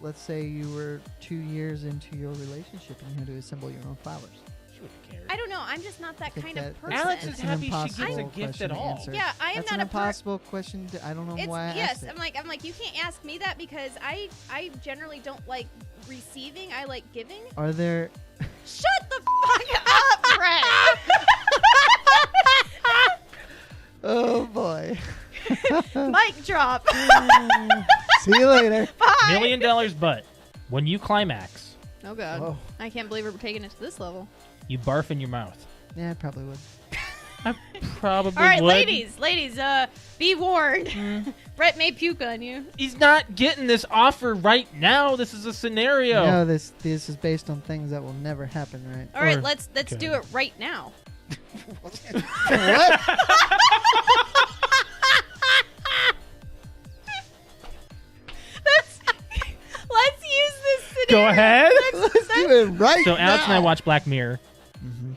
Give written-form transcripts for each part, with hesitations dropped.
let's say you were 2 years into your relationship and you had to assemble your own flowers. She wouldn't care. I don't know. I'm just not that kind of person. Alex is It's an happy she gets a impossible gift question at to all. answer. Yeah, I am That's not an a person. impossible question. I don't know why I asked it. I'm like, you can't ask me that because I generally don't like receiving. I like giving. Are there... Shut the fuck up, Brett. Oh, boy. Mic drop. See you later. Bye. $1 million, but when you climax, Oh, God. Oh. I can't believe we're taking it to this level. you barf in your mouth. Yeah, I probably would. I probably All right, would. ladies, be warned. Brett may puke on you. He's not getting this offer right now. This is a scenario. No, this is based on things that will never happen, right? All right, Or- let's okay. do it right now. What? Let's use this Go scenario. ahead. Let's do it right So Alex and I now. watched Black Mirror.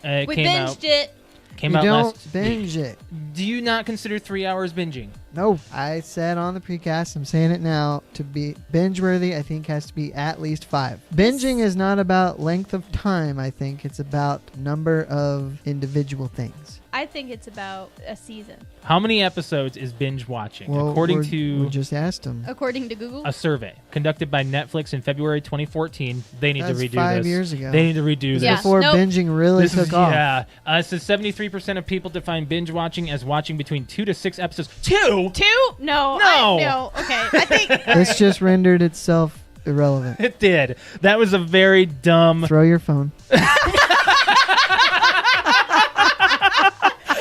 It We came binged out. it. Came You out don't last binge week. it. Do you not consider 3 hours binging? No, I said on the precast, I'm saying it now, to be binge-worthy, I think has to be at least 5. Binging is not about length of time, I think. It's about number of individual things. I think it's about a season, How many episodes is binge watching? Well, According we to just asked him. according to Google. a survey conducted by Netflix in February 2014. They need That's to redo 5 this. years ago. They need to redo Yeah. this. Before Nope. binging really This took is, off. yeah. It says 73% of people define binge watching as watching between 2 to 6 episodes. 2? 2? No. No. No. Okay. I think. This just rendered itself irrelevant. It did. That was a very dumb. Throw your phone.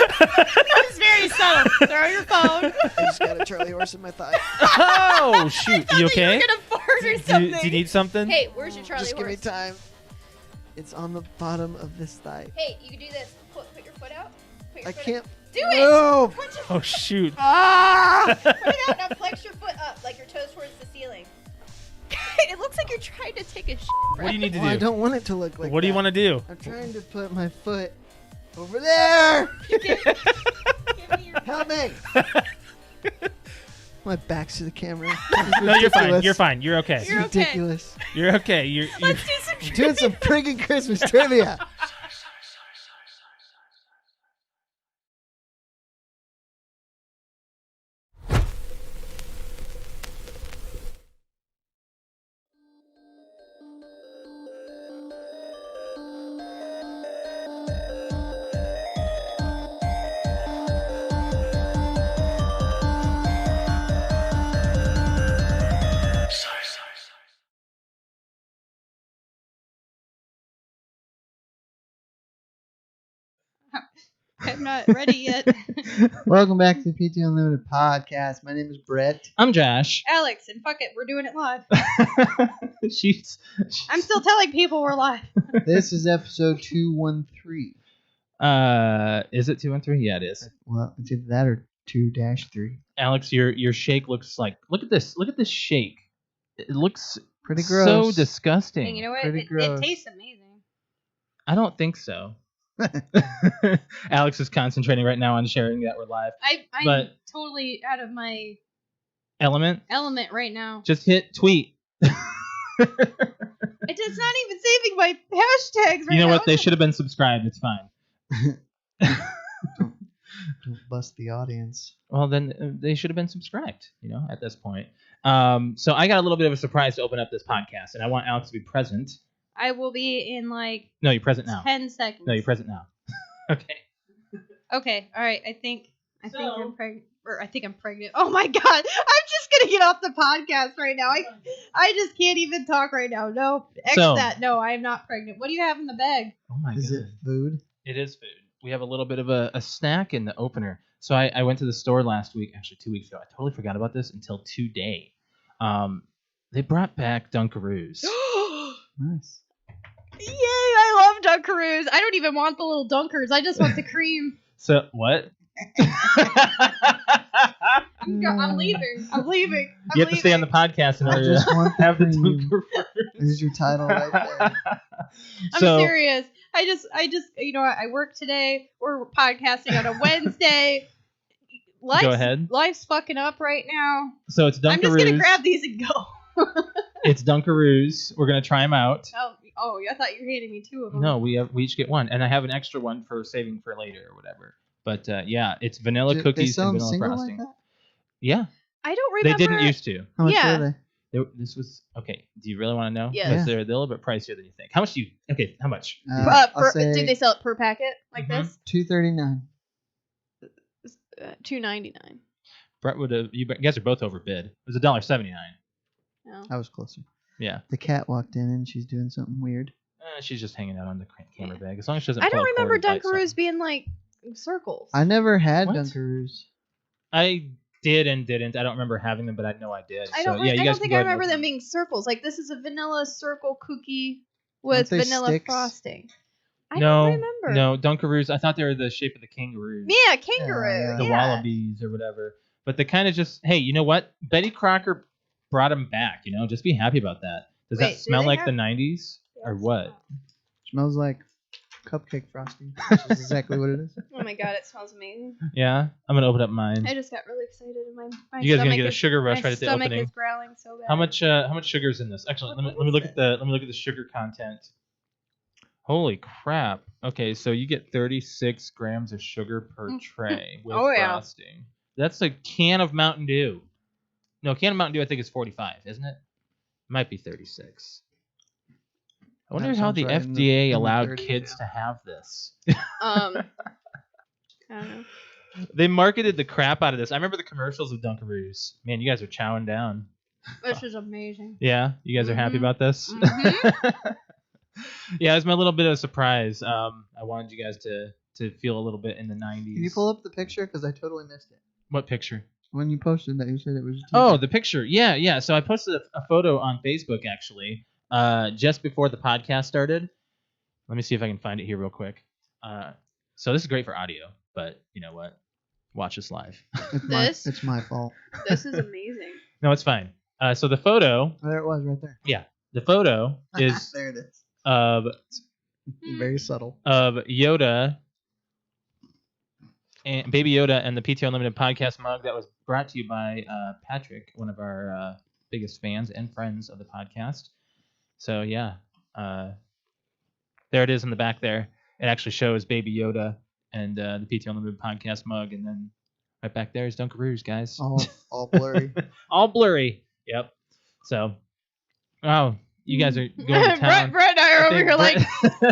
It was very subtle. Throw your phone. I just got a Charlie horse in my thigh. Oh, shoot. You okay? You're gonna fart or Do something. you need something? Hey, where's your Charlie Just give me horse? time. It's on the bottom of this thigh. Hey, you can do this. Put your foot out. Put your I foot can't. Out. Do it. No. Put your Oh, shoot. Ah! Put it out. Now flex your foot up, like your toes towards the ceiling. It looks like you're trying to take a shit. What do you need to Well, I do? don't want it to look like What do you that. want to do? I'm trying to put my foot over there. Give me your Help me. My back's to the camera. No, you're fine. You're fine. You're okay. It's You're okay. ridiculous. You're okay. You're Let's do some We're doing some friggin' Christmas trivia. I'm not ready yet. Welcome back to the PTOUnlimited podcast. My name is Brett. I'm Josh. Alex, and fuck it, we're doing it live. she's I'm still telling people we're live. This is episode 213. Is it 2 and 3? Yeah, it is. Well, it's either that or 2-3. Alex, your shake looks like. Look at this shake. It looks Pretty so gross. disgusting. And you know what? Pretty It gross. tastes amazing. I don't think so. Alex is concentrating right now on sharing that we're live. I'm But- totally out of my Element, element right now. just hit tweet. It's not even saving my hashtags right now. You know what? They should have been subscribed. It's fine. Don't bust the audience. Well, then they should have been subscribed, at this point. So I got a little bit of a surprise to open up this podcast, and I want Alex to be present. I will be in like No, you're present now. 10 seconds. No, you're present now. Okay. Okay, all right. I think So- I'm pregnant. Or I think I'm pregnant. Oh my god! I'm just gonna get off the podcast right now. I just can't even talk right now. No, So- that. No, I'm not pregnant. What do you have in the bag? Oh my Is god. it food? It is food. We have a little bit of a snack in the opener. So I went to the store last week, actually 2 weeks ago. I totally forgot about this until today. They brought back Dunkaroos. Nice. Yay! I love Dunkaroos. I don't even want the little Dunkers. I just want the cream. So what? I'm leaving. I'm leaving. You have to stay on the podcast in I order just to want the have the cream. Dunkaroos. There's your title right there. I'm So- serious. I just, I work today. We're podcasting on a Wednesday. Go ahead. Life's fucking up right now. So it's Dunkaroos. I'm just gonna grab these and go. It's Dunkaroos. We're gonna try them out. Oh, I thought you were handing me 2 of them. No, we each get one, and I have an extra one for saving for later or whatever. But yeah, it's vanilla cookies and vanilla frosting. Like that? Yeah, I don't remember. they didn't used to. How much Yeah. were they? This was okay. Do you really want to know? Yes. Because they're a little bit pricier than you think. How much do you? Okay, how much? I'll say Do they sell it per packet like Mhm. this? $2.39. $2.99. Brett would have. You guys are both overbid. It was $1.79. No. I was closer. Yeah. The cat walked in and she's doing something weird. She's just hanging out on the camera bag. As long as she doesn't. I pull don't a cord remember and bite Dunkaroos something. being like circles. I never had What? Dunkaroos. I did and didn't. I don't remember having them, but I know I did. I don't, So, yeah, you I guys don't think can I go ahead and remember look them them being circles. Like this is a vanilla circle cookie with they vanilla sticks? frosting. I No, don't remember. no, Dunkaroos. I thought they were the shape of the kangaroos. Yeah, kangaroo. Yeah, The yeah. wallabies or whatever. But they kind of just, hey, you know what? Betty Crocker brought them back. Just be happy about that. Does Wait, that do smell they like have- the 90s or what? Smells like cupcake frosting, which is exactly what it is. Oh my god, it smells amazing. Yeah, I'm gonna open up mine. I just got really excited and my You guys stomach gonna get a is, sugar rush my right at the stomach opening. is growling so bad. How much sugar is in this? Actually, let me What look is at the sugar content. Holy crap! Okay, so you get 36 grams of sugar per tray with Oh, yeah. frosting. That's a can of Mountain Dew. No, a can of Mountain Dew I think is 45, isn't it? Might be 36. I wonder That how sounds the right, FDA in the allowed 30s, kids yeah. to have this. I don't know. They marketed the crap out of this. I remember the commercials of Dunkaroos. Man, you guys are chowing down. This is amazing. Yeah, you guys are happy Mhm. about this? Mhm. Yeah, it was my little bit of a surprise. I wanted you guys to feel a little bit in the 90s. Can you pull up the picture? Because I totally missed it. What picture? When you posted that, you said it was. Oh, the picture. Yeah. So I posted a photo on Facebook actually, just before the podcast started. Let me see if I can find it here real quick. So this is great for audio, but you know what? Watch us live. It's my fault. This is amazing. No, it's fine. So the photo, Oh, there it was, right there. the photo is there it is. of Very subtle. Yoda and Baby Yoda and the PTOUnlimited podcast mug that was brought to you by Patrick, one of our biggest fans and friends of the podcast. So yeah, there it is in the back there. It actually shows Baby Yoda and the PTOUnlimited podcast mug, and then right back there is Dunkaroos, guys. All blurry. All blurry. Yep. So, wow, you guys are going to town. Brett and I are over here like,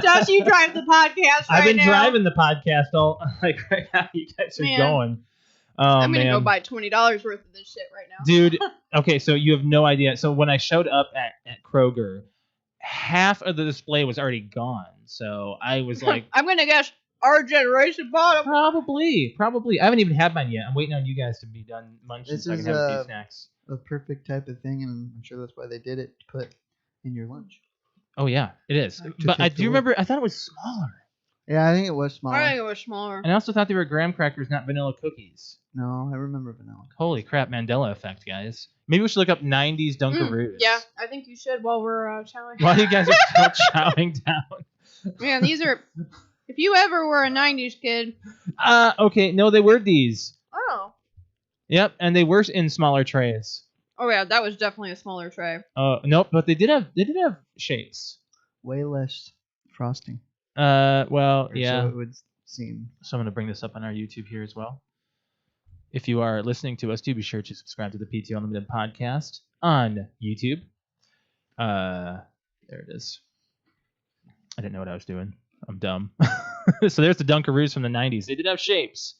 Josh, you drive the podcast right I've been now. driving the podcast all right now. You guys are Man. going. Oh, I'm going to man. go buy $20 worth of this shit right now. Dude, okay, so you have no idea. So when I showed up at Kroger, half of the display was already gone. So I was like, I'm going to guess our generation bought them. probably. I haven't even had mine yet. I'm waiting on you guys to be done munching This so I is, can have a few snacks. The perfect type of thing, and I'm sure that's why they did it, to put in your lunch. Oh, yeah, it is. To But I take do to remember, I thought it was smaller. Yeah, I think it was smaller. I think it was smaller. And I also thought they were graham crackers, not vanilla cookies. No, I remember vanilla. Holy crap, Mandela effect, guys. Maybe we should look up 90s Dunkaroos. Yeah, I think you should while we're chowing. While you guys are still chowing down. Man, these are... If you ever were a 90s kid... Okay, no, they were these. Oh. Yep, and they were in smaller trays. Oh, yeah, that was definitely a smaller tray. Nope, but they did have shapes. Way less frosting. Well, Or yeah. So it would seem. So I'm going to bring this up on our YouTube here as well. If you are listening to us, do be sure to subscribe to the PTOUnlimited podcast on YouTube. There it is. I didn't know what I was doing. I'm dumb. So there's the Dunkaroos from the 90s. They did have shapes.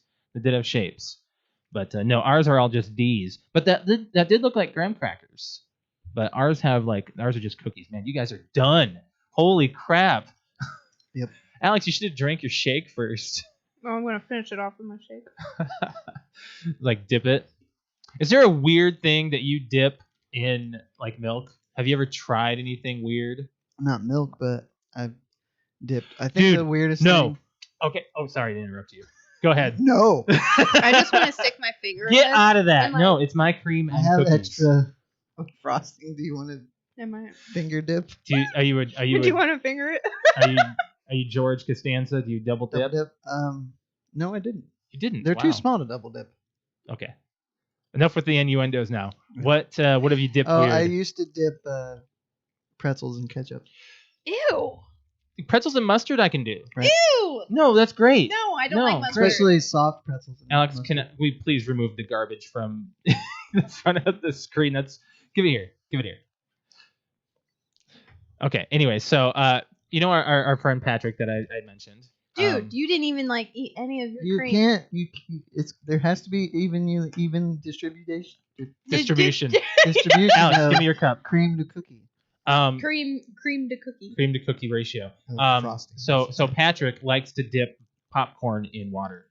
But no, ours are all just D's. But that did look like graham crackers. But ours are just cookies. Man, you guys are done. Holy crap. Yep. Alex, you should have drank your shake first. Well, I'm going to finish it off with my shake. Like dip it. Is there a weird thing that you dip in like milk? Have you ever tried anything weird? Not milk, but I've dipped. I think Dude, the weirdest no. thing. Okay. Oh, sorry to interrupt you. Go ahead. No. I just want to stick my finger Get in it. out of that. Am I- No, it's my cream I and have cookies. extra frosting. Do you want to Am I... finger dip? Are you Do you want to finger it? are you George Costanza? Do you double dip? Double dip? No, I didn't. You didn't. They're Wow. too small to double dip. Okay. Enough with the innuendos now. What have you dipped Oh, weird? I used to dip pretzels in ketchup. Ew. Pretzels and mustard I can do. Right. Ew. No, that's great. No, I don't No, like mustard. Especially soft pretzels. and Alex, mustard. can we please remove the garbage from the front of the screen? Give it here. Give it here. Okay. Anyway, so our friend Patrick that I mentioned. Dude, you didn't even like eat any of your You cream. can't. There has to be even distribution. Distribution. Distribution. Alex, of give me your cup. cream to cookie. Cream to cookie. Cream to cookie ratio. Frosting. So Patrick likes to dip popcorn in water.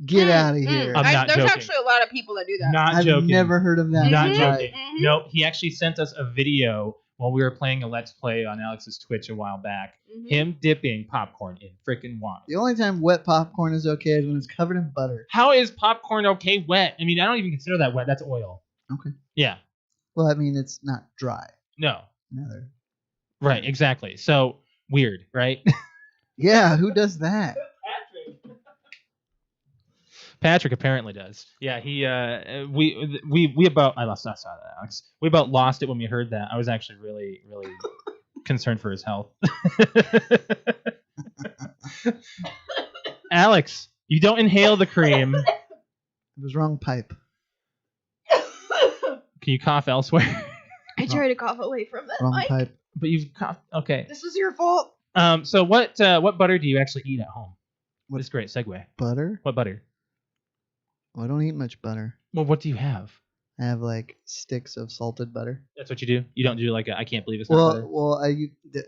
Get out of here. I'm not There's joking. actually a lot of people that do that. Not I've joking. never heard of that. Not Mhm. joking. Mhm. Nope. He actually sent us a video while we were playing a Let's Play on Alex's Twitch a while back. Mhm. Him dipping popcorn in freaking water. The only time wet popcorn is okay is when it's covered in butter. How is popcorn okay wet? I mean, I don't even consider that wet. That's oil. Okay. Yeah. Well, I mean, it's not dry. No. Another. Right. Exactly. So weird, right? Yeah, who does that? Patrick apparently does. Yeah, he we about I saw that, Alex. We about lost it when we heard that. I was actually really concerned for his health. Alex, you don't inhale the cream. It was wrong pipe. Can you cough elsewhere? I try to cough away from that Wrong mic. pipe. But you've coughed. Okay. This was your fault. So what butter do you actually eat at home? What- This is great segue. Butter? What butter? Well, I don't eat much butter. Well, what do you have? I have like sticks of salted butter. That's what you do. You don't do like I can't believe it's not butter. Well, I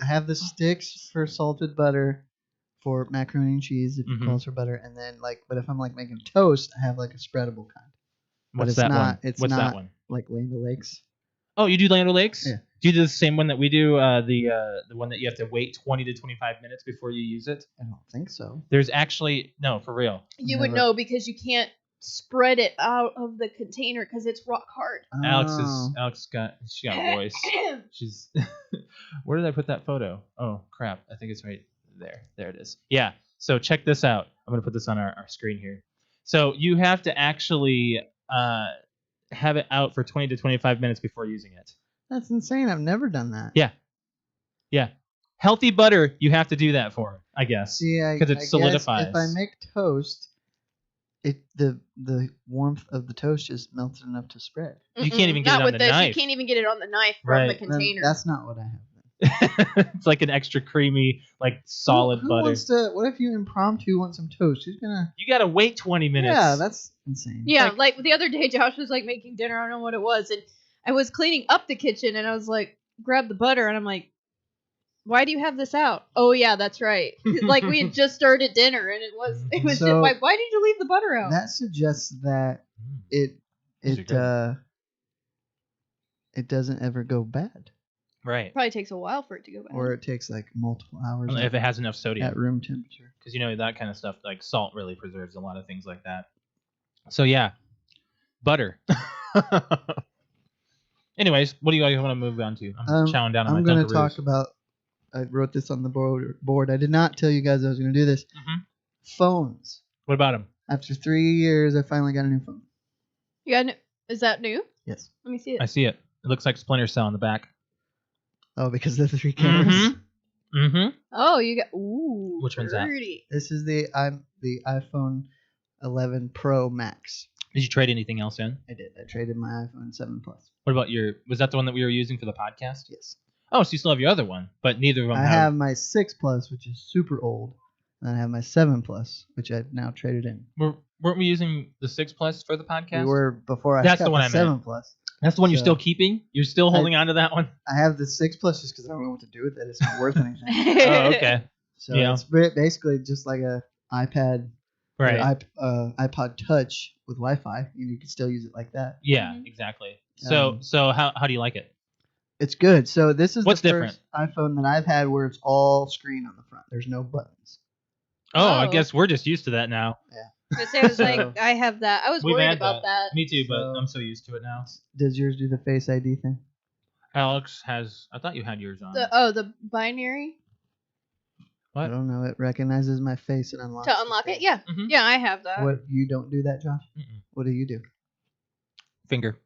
have the sticks for salted butter for macaroni and cheese if Mhm. it calls for butter, and then but if I'm like making toast, I have like a spreadable kind, What's it's that not- one? it's What's that not- one? like Land O'Lakes. Oh, you do Land O'Lakes? Yeah. Do you do the same one that we do? The one that you have to wait 20 to 25 minutes before you use it. I don't think so. There's actually no, for real. You would Never. know because you can't spread it out of the container because it's rock hard. Oh. Alex got a voice. She's where did I put that photo? Oh crap! I think it's right there. There it is. Yeah. So check this out. I'm gonna put this on our screen here. So you have to actually have it out for 20 to 25 minutes before using it. That's insane. I've never done that. Yeah. Healthy butter, you have to do that for, I guess. See, Because it I guess solidifies. if I make toast, the warmth of the toast just melted enough to spread. You can't even get Not it on with the this. knife. You can't even get it on the knife from Right. the Then container. that's not what I have. It's like an extra creamy, like solid Who butter. wants to? What if you impromptu want some toast? Who's gonna? You gotta wait 20 minutes. Yeah, that's insane. Yeah, like the other day, Josh was like making dinner. I don't know what it was, and I was cleaning up the kitchen, and I was like, grab the butter, and I'm like, why do you have this out? Oh yeah, that's right. Like we had just started dinner, and it was So- just like, why did you leave the butter out? That suggests that it These are it doesn't ever go bad, Right. Probably takes a while for it to go bad. or it takes like multiple hours If it has enough at sodium. room temperature. Because that kind of stuff, like salt really preserves a lot of things like that. So yeah, butter. Anyways, what do you guys want to move on to? I'm chowing down on I'm my going to Dunkaroos. talk about. I wrote this on the board. I did not tell you guys I was going to do this. Mhm. Phones. What about them? After 3 years, I finally got a new phone. You got is that new? Yes. Let me see it. I see it. It looks like Splinter Cell on the back. Oh, because of the 3 cameras. Mm-hmm. Oh, you got ooh. Which one's that? pretty. This is the iPhone 11 Pro Max. Did you trade anything else in? I did. I traded my iPhone 7 Plus. What about was that the one that we were using for the podcast? Yes. Oh, so you still have your other one, but neither of them I have my 6 Plus, which is super old, and then I have my 7 Plus, which I've now traded in. Weren't we using the 6 Plus for the podcast? We were before I That's got the one the I meant. 7 Plus. That's the one you're So- still keeping? You're still holding on to that one? I have the 6 Plus just because I don't know what to do with it. It's not worth anything. Oh, okay. So Yeah. it's basically just like a iPad, or Right. iPod Touch with Wi-Fi. You can still use it like that. Yeah, Mhm. exactly. So how do you like it? It's good. So this is What's the different? first iPhone that I've had where it's all screen on the front. There's no buttons. Oh, I Oh. guess we're just used to that now. Because I was So- like, I have that. I was We've worried had about that. Me too, but So- I'm so used to it now. Does yours do the Face ID thing? Alex has. I thought you had yours on. The binary I What? don't know. It recognizes my face and unlocks. to the unlock it. face. Yeah, Mhm. yeah, I have that. What, you don't do that, Josh? Mm-mm. What do you do? Finger.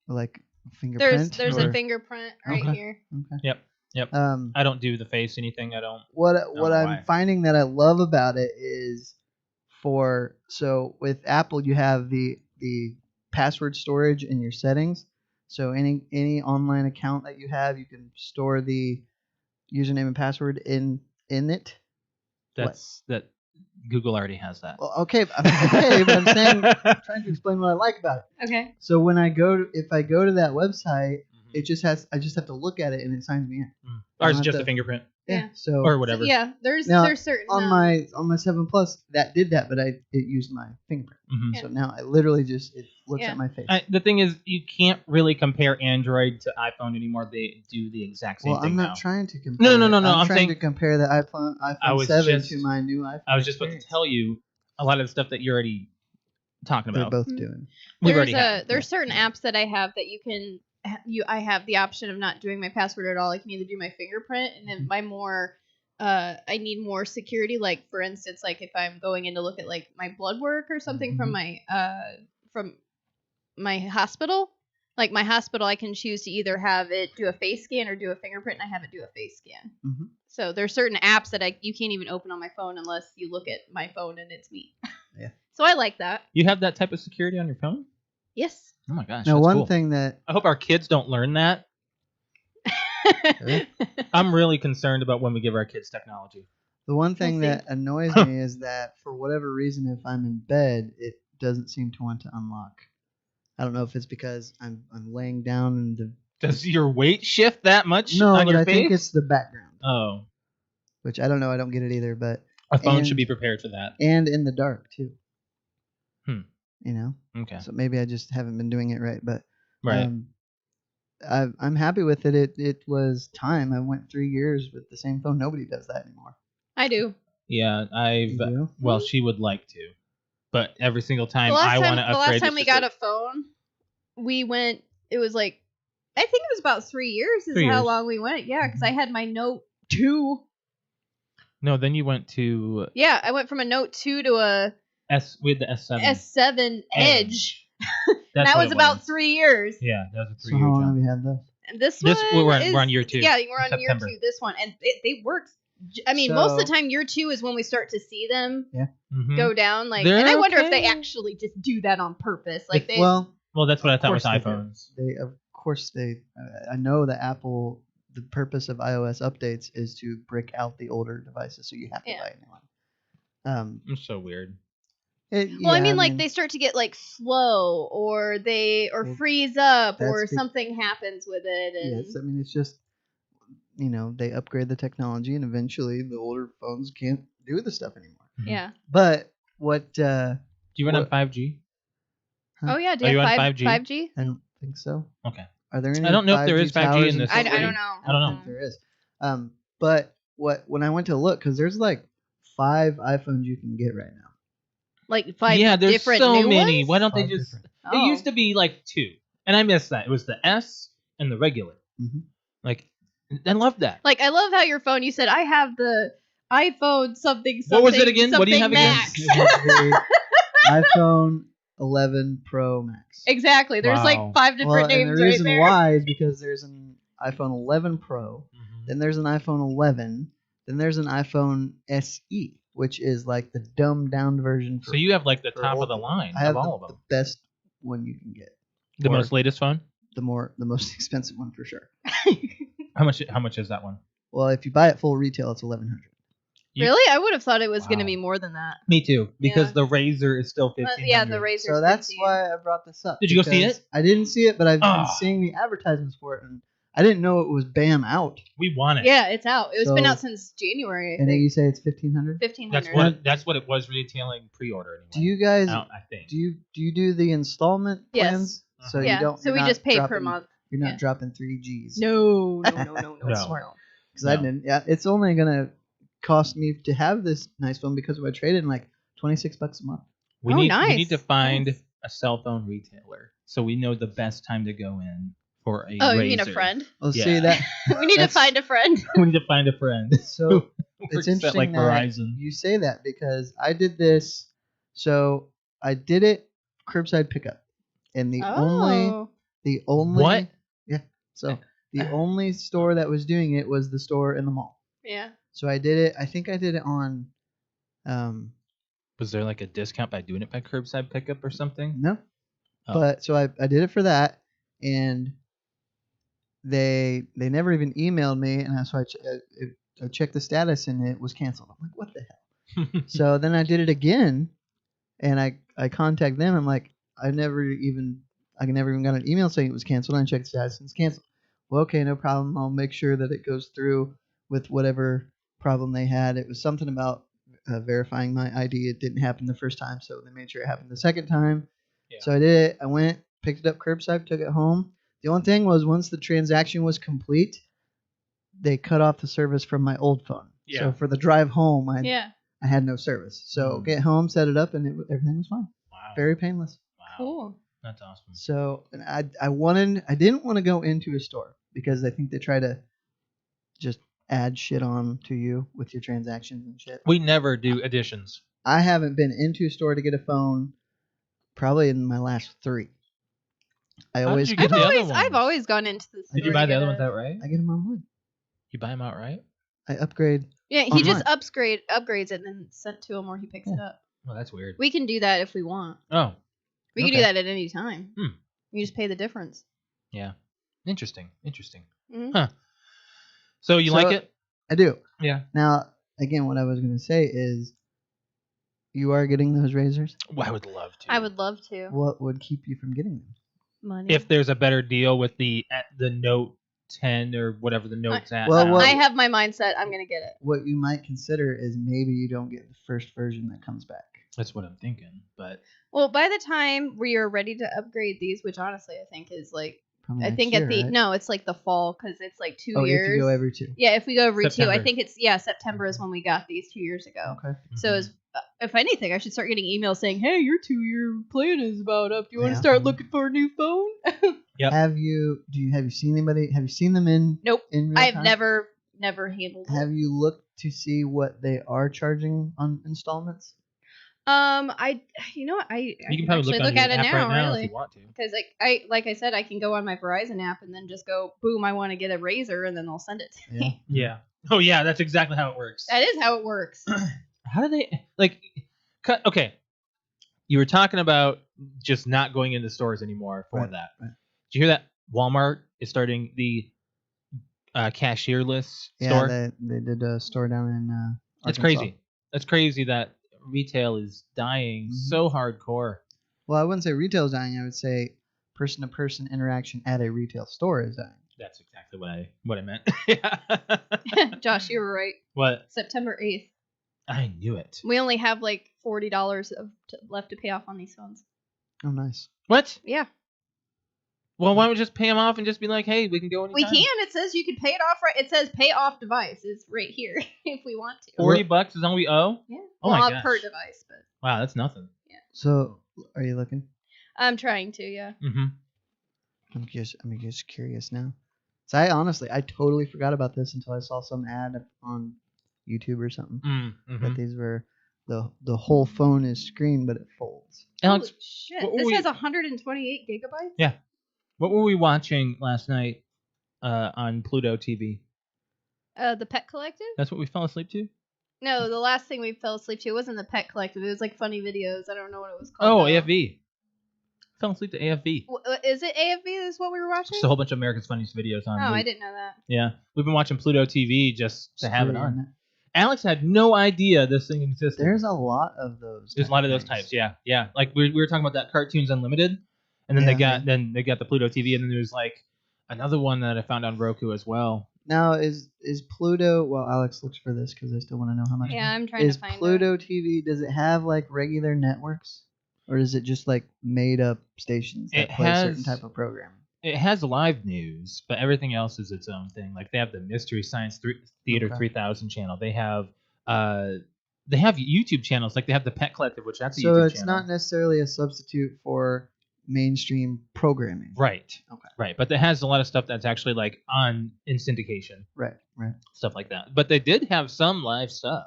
Like fingerprint. There's or- a fingerprint right Okay. here. Okay. Yep. I don't do the face anything. I don't. What know I'm why. finding that I love about it is so with Apple you have the password storage in your settings. So any online account that you have, you can store the username and password in it. That Google already has that. Well, okay, but I'm saying I'm trying to explain what I like about it. Okay. So when if I go to that website, I just have to look at it and it signs me in. Ours is just a fingerprint Yeah. So or whatever. So, yeah, there's Now, certain on my 7 Plus that did that, but it used my fingerprint. Mhm. Yeah. So now I literally it looks Yeah. at my face. The thing is, you can't really compare Android to iPhone anymore. They do the exact same Well, thing I'm not now. trying to compare. No, I'm I'm trying saying- to compare the iPhone was 7 just- to my new iPhone. I was just about to experience. tell you a lot of the stuff that you're already talking They're about. both Mhm. doing. We've already had. There's certain apps that I have that you can I have the option of not doing my password at all. I can either do my fingerprint and then my more I need more security. Like for instance, like if I'm going in to look at like my blood work or something from my hospital. Like my hospital, I can choose to either have it do a face scan or do a fingerprint, and I have it do a face scan. Mhm. So there's certain apps that you can't even open on my phone unless you look at my phone and it's me. Yeah. So I like that. You have that type of security on your phone? Yes. Oh my gosh. Now, that's one cool. thing that I hope our kids don't learn that. Really? I'm really concerned about when we give our kids technology. thing see. that annoys me is that for whatever reason, if I'm in bed, it doesn't seem to want to unlock. I don't know if it's because I'm laying down and Does your weight shift that much no, on but your I face? think it's the background, Oh, which I don't know. I don't get it either, but a phone And- should be prepared for that. and in the dark too. Hmm. You know, Okay. so maybe I just haven't been doing it right, but Right. I'm happy with it. It was time. I went 3 years with the same phone. Nobody does that anymore. I do. Yeah, You do? well, she would like to, but every single time The I last want to time, the upgrade. last time it's we just got like- a phone, we went. It was like, I think it was about 3 years. Is 3 how years. long we went. Yeah, because I had my Note 2. No, then you went to Yeah, I went from a Note 2 to a We had the S7. S7 Edge. That's That what was it about 3 years. Yeah, that was a So 3-year how long jump. have you had those? And this This- one we're on year 2. Yeah, we're on September. year 2. This one, and they work. I mean, most of the So- time, year 2 is when we start to see them Mhm. go down. Like, They're and I wonder if they okay. actually just do that on purpose. Like, they. Well, Well, that's what I Of thought with course they do. iPhones. I know that Apple, the purpose of iOS updates is to brick out the older devices, so you have to Yeah. buy a new one. It's so weird. Well, I mean, like they start to get like slow, or Well, freeze up, or that's be- something happens with it, and yes, I mean it's just they upgrade the technology, and eventually the older phones can't do the stuff anymore. yeah. But what Do you run on What- 5G? Huh? Oh yeah, do Are you you have on 5G? 5G? I don't think so. Okay. Are there any? I don't know if there is 5G towers in this I city. don't know. I don't know. think there is. But when I went to look, because there's like 5 iPhones you can get right now. Like 5 Yeah, there's different so new many. ones? Why don't they 5 just? different. It used to be like 2, and I missed that. It was the S and the regular. Mhm. Like, I love that. Like, I love how your phone. You said I have the iPhone something. What was it again? What do you something have again? Max. You have the iPhone 11 Pro Max. Exactly. There's Wow. like 5 different and names the right reason there. why is because there's an iPhone 11 Pro, Mhm. then there's an iPhone 11, then there's an iPhone SE, which is like the dumbed down version. For, So you have like the for top old of the people. line I have of all of the them. best one you can get. The or- most latest phone. The most expensive one for sure. How much is that one? Well, if you buy it full retail, it's $1,100. You- Really? I would have thought it was going to Wow. be more than that. Me too, because Yeah. the Razor is still 1500. Yeah, the Razor's So that's 15. why I brought this up. Did you go see because it? I didn't see it, but I've been Ah. seeing the advertisements for it, and I didn't know it was BAM out. We want it. Yeah, it's out. It's been So- out since January. I And then think. you say it's 1,500. 1500. That's what it was retailing pre-order anyway. Do you guys Out, I think. do you do the installment Yes. plans? So Yeah. you don't. So you're we not just pay per dropping- month. You're not Yeah. dropping 3 Gs. No. No. Because I didn't. Yeah, it's only gonna cost me to have this nice phone because if I trade in like $26 a month. We Oh, need nice. to find Nice. a cell phone retailer so we know the best time to go in for a Oh, Razor. you mean a friend? Well, Yeah. see that. We need to That's- find a friend. We need to find a friend. So Works it's at, interesting like that Verizon. you say that because I did this. So I did it curbside pickup, and the Oh. only What? yeah. So the only store that was doing it was the store in the mall. Yeah. So I did it. I think I did it on. Was there like a discount by doing it by curbside pickup or something? No. Oh. But so I did it for that, and they never even emailed me, and so I checked the status, and it was canceled. I'm like, what the hell? So then I did it again, and I contact them. I'm like, I never even got an email saying it was canceled. And I checked the status, and it's canceled. Well, okay, no problem. I'll make sure that it goes through with whatever problem they had. It was something about verifying my ID. It didn't happen the first time, so they made sure it happened the second time. Yeah. So I did it. I went, picked it up curbside, took it home. The only thing was once the transaction was complete, they cut off the service from my old phone. Yeah. So for the drive home, I had no service. So Mm. get home, set it up, and everything was fine. Wow. Very painless. Wow. Cool. That's awesome. So and I didn't want to go into a store because I think they try to just add shit on to you with your transactions and shit. We never do additions. I haven't been into a store to get a phone probably in my last 3. I How always did you get the other ones? I've always gone into the store. Did you buy to the get other a- ones outright? I get them online. You buy them outright? I upgrade. Yeah, he online. just upgrades it and then sent to him or he picks it up. Oh, that's weird. We can do that if we want. Oh, We can Okay. do that at any time. Hmm. You just pay the difference. yeah. Interesting. Mhm. Huh. So you like it? I do. Yeah. Now, again, what I was going to say is you are getting those razors. Well, I would love to. I would love to. What would keep you from getting them? Money. If there's a better deal with the Note 10 or whatever the Note's at. Well, now. what- I have my mindset. I'm gonna get it. What you might consider is maybe you don't get the first version that comes back. That's what I'm thinking. But Well, by the time we are ready to upgrade these, which honestly I think is like, Probably I next think year, at the right? no, it's like the fall because it's like 2 Oh, years. if you go every 2. Yeah, if we go every 2, I September. think it's September is when we got these 2 years ago. Okay. So as if anything, I should start getting emails saying, "Hey, your 2-year plan is about up. Do you want Yeah. to start looking for a new phone?" Yep. Have you seen anybody? Have you seen them in? Nope. In real I've time? never handled Have it. you looked to see what they are charging on installments? I you can actually probably look look on at your it app now, right now really. if you want to. Because like I said, I can go on my Verizon app and then just go, boom, I want to get a razor, and then they'll send it to Yeah. me. Yeah. Oh yeah, that's exactly how it works. That is how it works. How do they like? Okay, you were talking about just not going into stores anymore for Right, that. right. Did you hear that? Walmart is starting the cashierless store. Yeah, they did a store down in. That's Arkansas. crazy. That's crazy that retail is dying so hardcore. Well, I wouldn't say retail is dying. I would say person-to-person interaction at a retail store is dying. That's exactly what I meant. Yeah. Josh, you were right. What? September 8th. I knew it. We only have like $40 left to pay off on these phones. Oh, nice. What? Yeah. Well, why don't we just pay them off and just be like, hey, we can go anytime? We can. It says you can pay it off. Right. It says pay off device is right here if we want to. $40 is all we owe? Yeah. Oh my well, gosh. per device, but Wow, that's nothing. So, are you looking? I'm trying to. Yeah. Mm-hmm. I'm just curious now. So I totally forgot about this until I saw some ad on YouTube or something. Mm-hmm. That these were the whole phone is screen, but it folds. Alex, Holy shit! what were This we- has 128 gigabytes. Yeah. What were we watching last night on Pluto TV? The Pet Collective. That's what we fell asleep to? No, the last thing we fell asleep to wasn't the Pet Collective. It was like funny videos. I don't know what it was Oh, called. though. AFV. Fell asleep to AFV. Is it AFV? Is what we were watching? Just a whole bunch of America's Funniest Videos on. Oh, I loop. didn't know that. Yeah. We've been watching Pluto TV just to have it Screw on. internet. Alex had no idea this thing existed. There's a lot of those. There's a lot of those things. types, yeah. Like we were talking about that Cartoons Unlimited, and then Yeah. they got the Pluto TV, and then there's like another one that I found on Roku as well. Now is Pluto? Well, Alex looks for this because I still want to know how much. Yeah, I'm trying Is to find Pluto TV? Does it have like regular networks, or is it just like made up stations that It play a certain has- type of program? It has live news, but everything else is its own thing. Like they have the Mystery Science Theater Okay. 3000 channel. They have YouTube channels. Like they have the Pet Collective, which that's a So YouTube it's channel. not necessarily a substitute for mainstream programming. Right. Okay. Right. But it has a lot of stuff that's actually like in syndication, Right. stuff like that. But they did have some live stuff.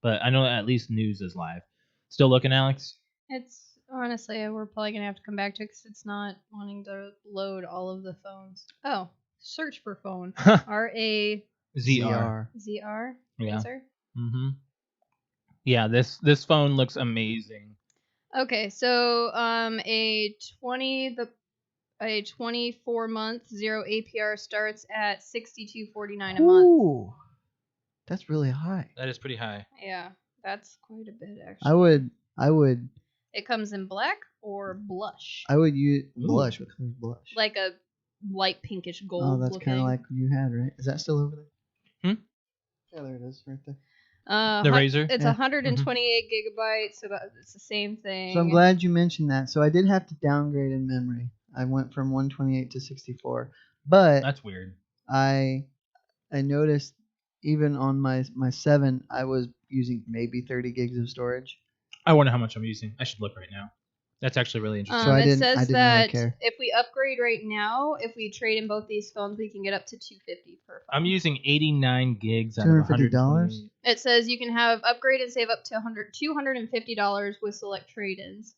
But I know at least news is live. Still looking, Alex? It's Honestly, we're probably gonna have to come back to it because it's not wanting to load all of the phones. Oh, search for phone. RAZR. ZR. Yeah. Razor? Mm-hmm. Yeah, this phone looks amazing. Okay, so a 24-month 0 APR starts at $62.49 a month. Ooh, that's really high. That is pretty high. Yeah, that's quite a bit actually. I would It comes in black or blush, use blush. What kind of blush? like a light pinkish gold. Oh, that's kind looking. of like you had, right? Is that still over there? Hmm? Yeah, there it is, right there. The Razor? It's Yeah. 128 gigabytes, so it's the same thing. So I'm glad you mentioned that. So I did have to downgrade in memory. I went from 128 to 64, but That's weird. I noticed even on my 7, I was using maybe 30 gigs of storage. I wonder how much I'm using. I should look right now. That's actually really interesting. So I It didn't says really that care. if we upgrade right now, if we trade in both these phones, we can get up to $250 per phone. I'm using 89 gigs out of $250? $120. It says you can have upgrade and save up to $250 with select trade-ins.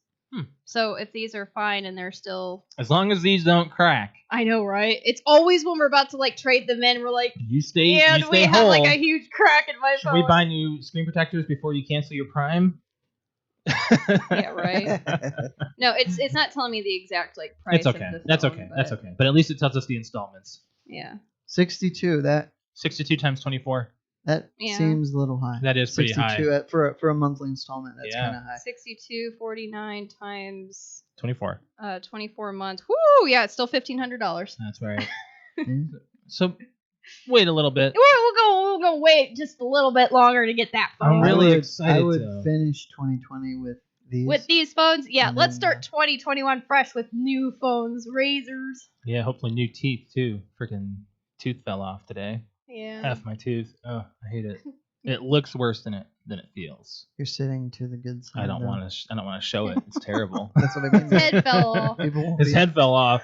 So if these are fine and they're still, As long as these don't crack. I know, right? It's always when we're about to like trade them in, we're like, You stay and you we stay have whole. like a huge crack in my Should phone. we buy new screen protectors before you cancel your Prime? Yeah, right. No, it's not telling me the exact like price. It's okay. Of the That's phone, okay. but That's okay. But at least it tells us the installments. Yeah. 62. That 62 times 24. Yeah. seems a little high. That is pretty high. 62 for a monthly installment. That's Yeah. kind of high. 62.49 times 24. 24 months. Woo! Yeah, it's still $1,500. That's right. Yeah. So wait a little bit. We'll go wait just a little bit longer to get that phone. I'm really I excited, would though. finish 2020 with these. With these phones, yeah, And let's then, start 2021 fresh with new phones, razors. Yeah, hopefully new teeth too. Freaking tooth fell off today. Yeah. F my tooth. Oh, I hate it. It looks worse than it feels. You're sitting to the good side. I don't want to. I don't want to show it. It's terrible. That's what I mean. His head fell off. People won't His be- head fell off.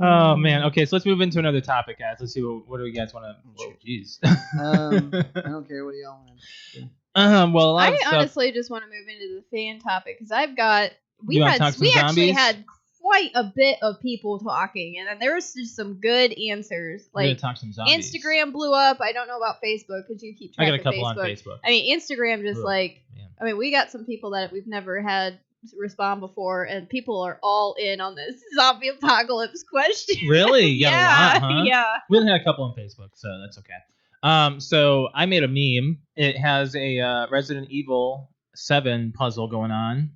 Oh man. Okay, so let's move into another topic, guys. Let's see what do you guys want to. Oh, jeez. I don't care what do y'all want. Well, a lot I of stuff. honestly just want to move into the fan topic because I've got You wanna talk some we actually zombies? had quite a bit of people talking, and there was just some good answers. We're gonna Like talk some zombies. Instagram blew up. I don't know about Facebook because you keep I track got a of couple Facebook. on Facebook. I mean, Instagram just Ugh, like man. I mean, we got some people that we've never had respond before, and people are all in on this zombie apocalypse question. Really? You got a lot, huh? Yeah. We only had a couple on Facebook, so that's okay. So I made a meme. It has a Resident Evil 7 puzzle going on,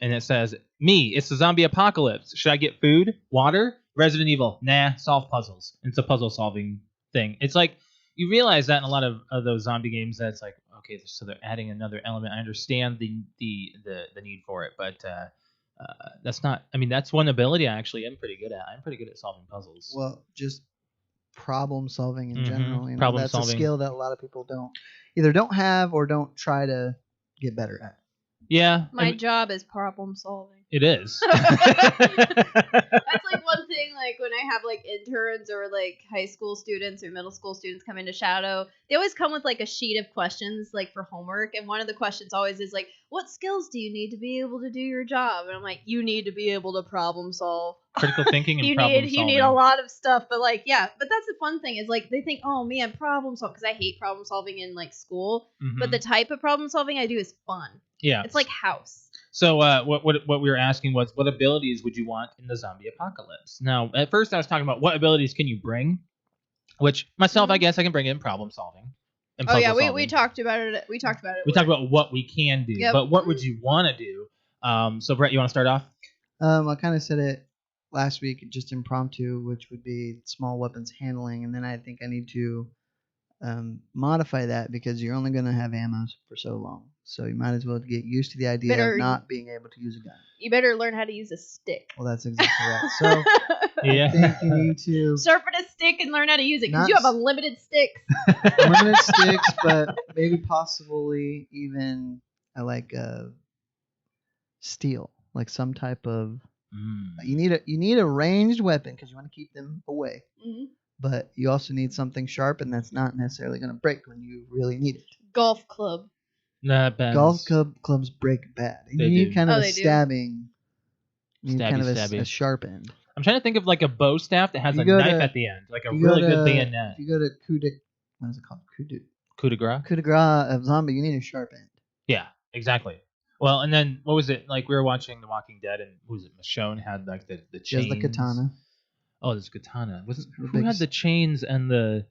and it says, "Me, it's the zombie apocalypse. Should I get food, water? Resident Evil, nah, solve puzzles." It's a puzzle solving thing. It's like you realize that in a lot of those zombie games, that it's like, okay, so they're adding another element. I understand the need for it, but that's not. I mean, that's one ability I actually am pretty good at. I'm pretty good at solving puzzles. Well, just problem solving in Mhm. general. You know, Problem that's solving. a skill that a lot of people either don't have or don't try to get better at. Yeah, My job is problem solving. it is. That's like one thing, like when I have like interns or like high school students or middle school students come into Shadow, they always come with like a sheet of questions like for homework, and one of the questions always is like, what skills do you need to be able to do your job? And I'm like, you need to be able to problem solve. Critical thinking and you problem need solving. you need a lot of stuff, but like yeah, but that's the fun thing is like they think, oh man, problem solve, because I hate problem solving in like school, but Mhm. the type of problem solving I do is fun. Yeah. It's like house. So what we were asking was, what abilities would you want in the zombie apocalypse? Now, at first I was talking about what abilities can you bring, which myself, I guess I can bring in problem solving. And Oh yeah, puzzle we solving. talked about it. We talked about it. We talked about what we can do, Yep. but what would you want to do? So Brett, you want to start off? I kind of said it last week, just impromptu, which would be small weapons handling, and then I think I need to modify that because you're only going to have ammo for so long. So you might as well get used to the idea Better- of not being able to use a gun. You better learn how to use a stick. Well, that's exactly right. So Yeah. I think you need to Sharpen a stick and learn how to use it because Not you have s- unlimited sticks. limited sticks, but maybe possibly even like steel, like some type of. You need a ranged weapon because you want to keep them away. Mhm. But you also need something sharp, and that's not necessarily going to break when you really need it. Golf club. Nah, Ben's Golf clubs break bad. And They you need do. kind of Oh, a they do. stabbing. You need kind of Stabby. a sharp end. I'm trying to think of like a bow staff that has You a go knife to- at the end, like a You go really good to- bayonet. If you go to what is it called? Coup de grace? Coup de grace of zombie, you need a sharp end. Yeah, exactly. Well, and then what was it? Like we were watching The Walking Dead, and what was it? Michonne had like the She chains. has the katana. Oh, there's katana. Her Who had biggest- the chains and the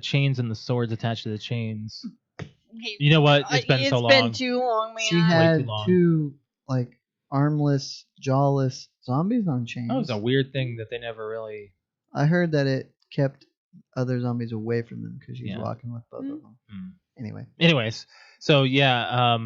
chains and the swords attached to the chains? You know what? It's been so long. It's been too long, man. She too had long. 2 like armless, jawless zombies on chains. Oh, it was a weird thing that they never really. I heard that it kept other zombies away from them because she was Yeah. walking with both of them. Hmm. Anyway, Anyways, so yeah,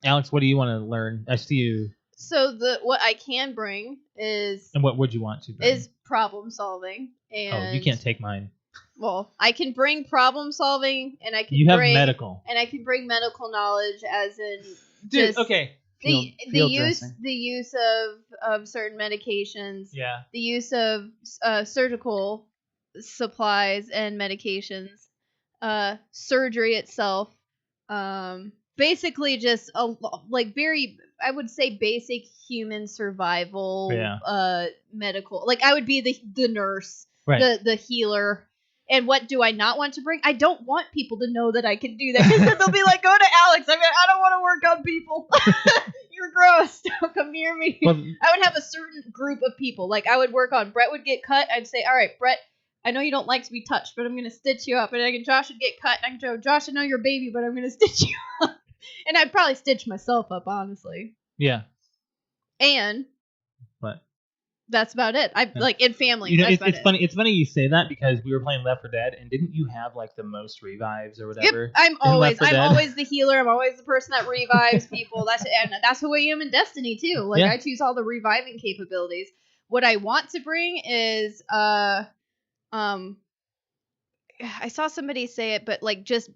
Alex, what do you want to learn? I see you. So what I can bring is And what would you want to bring? problem solving. And Oh, you can't take mine. Well, I can bring problem solving, and I can You have bring medical. and I can bring medical knowledge, as in Dude, just okay. the Field use dressing. the use of certain medications, Yeah. the use of surgical supplies and medications, surgery itself, basically just like very, I would say, basic human survival. Yeah. Medical. Like I would be the nurse, Right. the healer. And what do I not want to bring? I don't want people to know that I can do that, because then they'll be like, "Go to Alex." I mean, I don't want to work on people. You're gross. Don't come near me. Well, I would have a certain group of people. Like I would work on Brett would get cut. I'd say, "All right, Brett, I know you don't like to be touched, but I'm gonna stitch you up." And Josh would get cut. And I can go, "Josh, I know you're a baby, but I'm gonna stitch you up." And I'd probably stitch myself up, honestly. yeah. And What? that's about it. I like in family. You know, that's it's about it. funny. It's funny you say that because we were playing Left 4 Dead, and didn't you have like the most revives or whatever? Yep, I'm in Left 4 Dead? always the healer. I'm always the person that revives people. That's who I am in Destiny too. Like Yeah. I choose all the reviving capabilities. What I want to bring is I saw somebody say it, but like just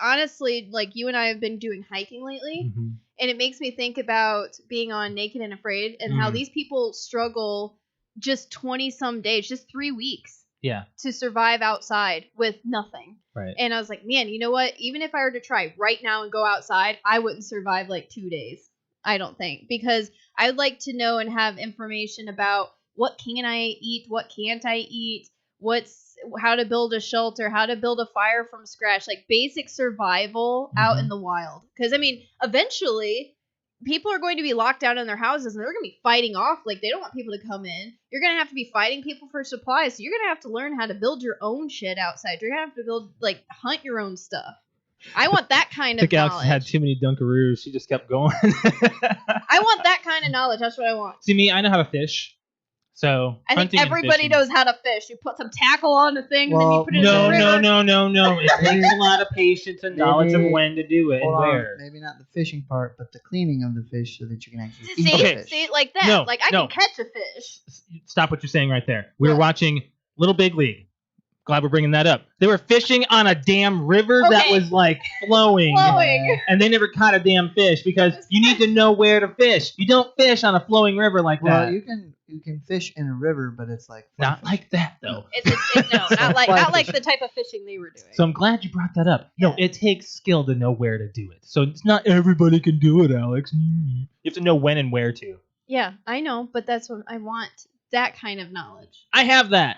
honestly, like you and I have been doing hiking lately, Mhm. and it makes me think about being on Naked and Afraid and how Mhm. these people struggle just 20 some days, just 3 weeks Yeah. to survive outside with nothing. Right. And I was like, man, you know what? Even if I were to try right now and go outside, I wouldn't survive like 2 days. I don't think. Because I'd like to know and have information about what can I eat, what can't I eat, how to build a shelter, how to build a fire from scratch, like basic survival out in the wild. Because, I mean, eventually people are going to be locked down in their houses and they're going to be fighting off. Like, they don't want people to come in. You're going to have to be fighting people for supplies. So you're going to have to learn how to build your own shit outside. You're going to have to hunt your own stuff. I want that kind I of think Alex knowledge. had too many Dunkaroos. She just kept going. I want that kind of knowledge. That's what I want. See, me, I know how to fish. So I think hunting and everybody fishing- knows how to fish. You put some tackle on the thing and then you Well, put it in No, the river. no. It takes a lot of patience and knowledge of Maybe- when to do it and hold on. where. Maybe not the fishing part, but the cleaning of the fish so that you can actually eat See, the fish. see, like that. No, like I no. can catch a fish. Stop what you're saying right there. We were What? watching Little Big League. Glad we're bringing that up. They were fishing on a damn river that Okay. was like flowing. Flowing. And they never caught a damn fish because you need to know where to fish. You don't fish on a flowing river like Well, that. you can fish in a river, but it's like Not fly like that though. It's no, not like the type of fishing they were doing. So I'm glad you brought that up. No, Yeah. it takes skill to know where to do it. So it's not everybody can do it, Alex. You have to know when and where to. Yeah, I know, but that's what I want. That kind of knowledge. I have that.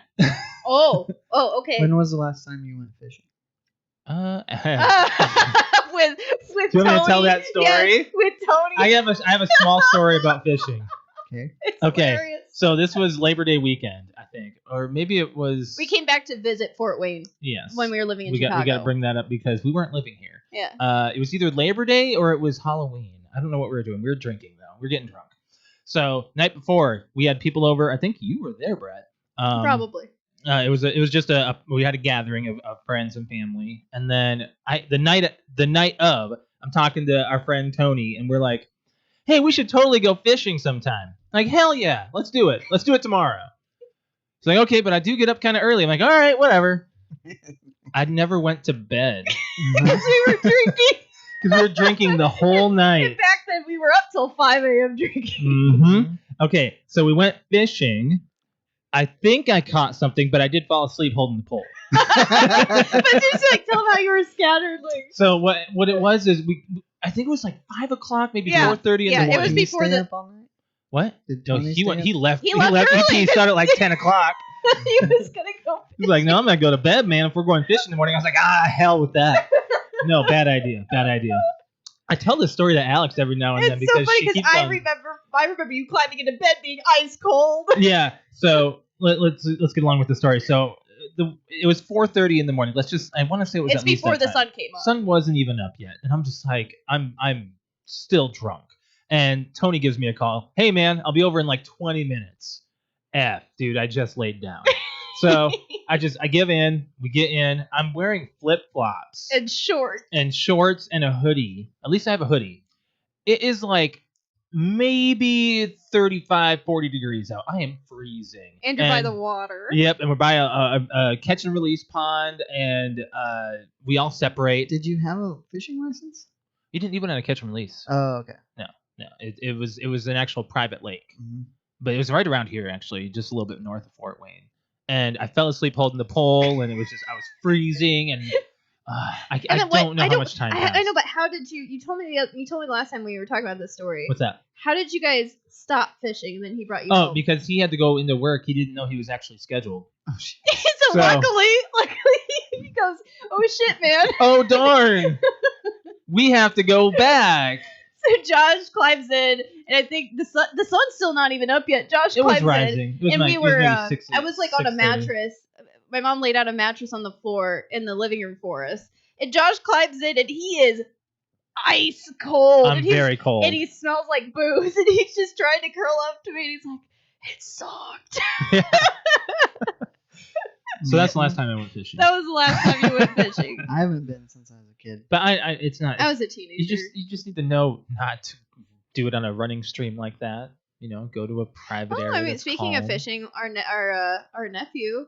Oh, okay. When was the last time you went fishing? with Do you want me to tell Tony. that story? Yes, with Tony. I have a small story about fishing. Okay. It's Okay. hilarious. So this was Labor Day weekend, I think, or maybe it was. We came back to visit Fort Wayne Yes. when we were living in we Chicago. got to bring that up because we weren't living here. Yeah. It was either Labor Day or it was Halloween. I don't know what we were doing. We were drinking though. We were getting drunk. So night before, we had people over. I think you were there, Brett. Probably. It was just we had a gathering of friends and family, and then the night of, I'm talking to our friend Tony, and we're like, hey, we should totally go fishing sometime. Like, hell yeah, let's do it. Let's do it tomorrow. It's like, okay, but I do get up kind of early. I'm like, all right, whatever. I never went to bed Because we were drinking. because we were drinking the whole And night. back then we were up till 5 a.m. drinking. Mm-hmm. Okay, so we went fishing. I think I caught something, but I did fall asleep holding the pole. But seriously, like, tell them how you were scattered. Like, So what it was is I think it was like 5 o'clock, maybe Yeah. 4:30 in Yeah, the it morning. was Did he before stay the- up all night? What? Did No, Tony he stay went. up? He left. He left early. EP started at like 10 o'clock. he was gonna go. He's like, no, I'm gonna go to bed, man. If we're going fishing in the morning, I was like, hell with that. No, bad idea. Bad idea. I tell this story to Alex every now and then It's so because funny she because keeps I on. remember you climbing into bed being ice cold. Yeah. So let's get along with the story. So it was 4:30 in the morning. I want to say it was It's at least before that the time. sun came up. Sun wasn't even up yet, and I'm just like, I'm still drunk. And Tony gives me a call. Hey man, I'll be over in like 20 minutes. Dude, I just laid down. So I give in. We get in. I'm wearing flip flops And short. and shorts and a hoodie. At least I have a hoodie. It is like maybe 35, 40 degrees out. I am freezing. And you're by the water. Yep, and we're by a catch and release pond, and we all separate. Did you have a fishing license? You didn't even have a catch and release. Oh, okay. No, it was an actual private lake, Mm-hmm. but it was right around here actually, just a little bit north of Fort Wayne. And I fell asleep holding the pole, and I was freezing, and I don't know how much time passed. I know, but how did you told me last time we were talking about this story. What's that? How did you guys stop fishing and then he brought you Oh, home? because he had to go into work. He didn't know he was actually scheduled. Oh, shit. So luckily he goes, oh shit, man. Oh darn! We have to go back. So Josh climbs in, and I think the sun's still not even up yet. Josh It was climbs rising. It was in, and nice. we It was were. maybe 6, I was like on a 6:30. mattress. My mom laid out a mattress on the floor in the living room for us, and Josh climbs in, and he is ice cold. I'm very cold. And he smells like booze, and he's just trying to curl up to me, and he's like, "It sucked." So that's the last time I went fishing. That was the last time you went fishing. I haven't been since I was a kid. But it's not. I was a teenager. You just need to know not to do it on a running stream like that. You know, go to a private area. I mean, that's speaking of calm. fishing, our nephew,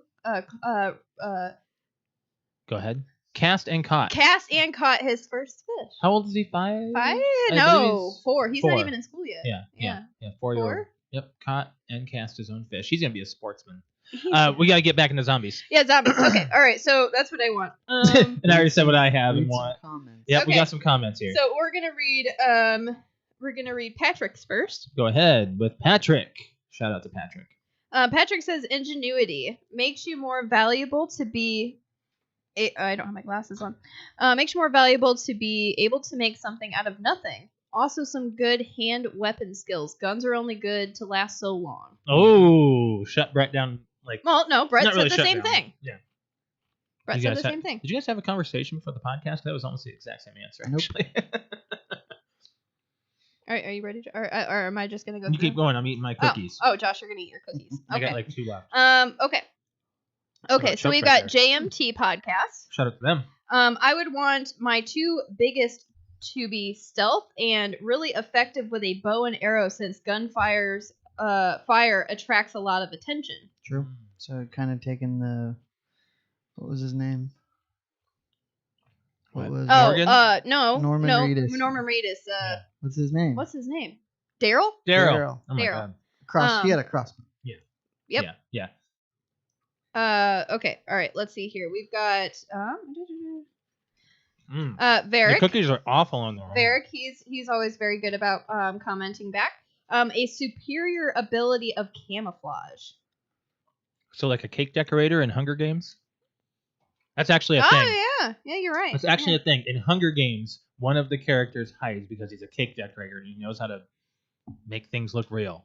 Go ahead. Cast and caught. cast and caught his first fish. How old is he? 5? 5? I No, believe he's 4. He's 4. not even in school yet. Yeah. 4-year-old. 4? Yep. Caught and cast his own fish. He's gonna be a sportsman. We gotta get back into zombies. Yeah, zombies. Okay, all right. So that's what I want. And I already said what I have and Read some want. comments. Yep, we Okay. got some comments here. So we're gonna read Patrick's first. Go ahead with Patrick. Shout out to Patrick. Patrick says ingenuity makes you more valuable to be. I don't have my glasses on. Makes you more valuable to be able to make something out of nothing. Also, some good hand weapon skills. Guns are only good to last so long. Oh, shut Brett down. Like, Well, no, Brett not said really the shut same down. thing. Yeah. Brett You said guys the had- same thing. Did you guys have a conversation before the podcast? That was almost the exact same answer, Nope. actually. All right, are you ready? Or am I just gonna go? You through? keep going. I'm eating my cookies. Oh, Josh, you're gonna eat your cookies. I Okay. got like 2 left. Okay. Oh, Okay, it so choked we've right got there. JMT podcast. Shout out to them. I would want my 2 biggest to be stealth and really effective with a bow and arrow, since fire attracts a lot of attention. True. So kind of taking the, what was his name? What was Morgan? No, Norman no, Reedus. Norman Reedus. Yeah. what's his name? What's his name? Daryl. Daryl. Oh my Daryl. god. He had a crossbow. Yep. Yeah. Okay. All right. Let's see here. We've got The Varric. cookies are awful on their own. Varric, he's always very good about commenting back. A superior ability of camouflage. So like a cake decorator in Hunger Games? That's actually a thing. Oh yeah, you're right. That's actually a thing. In Hunger Games, one of the characters hides because he's a cake decorator and he knows how to make things look real.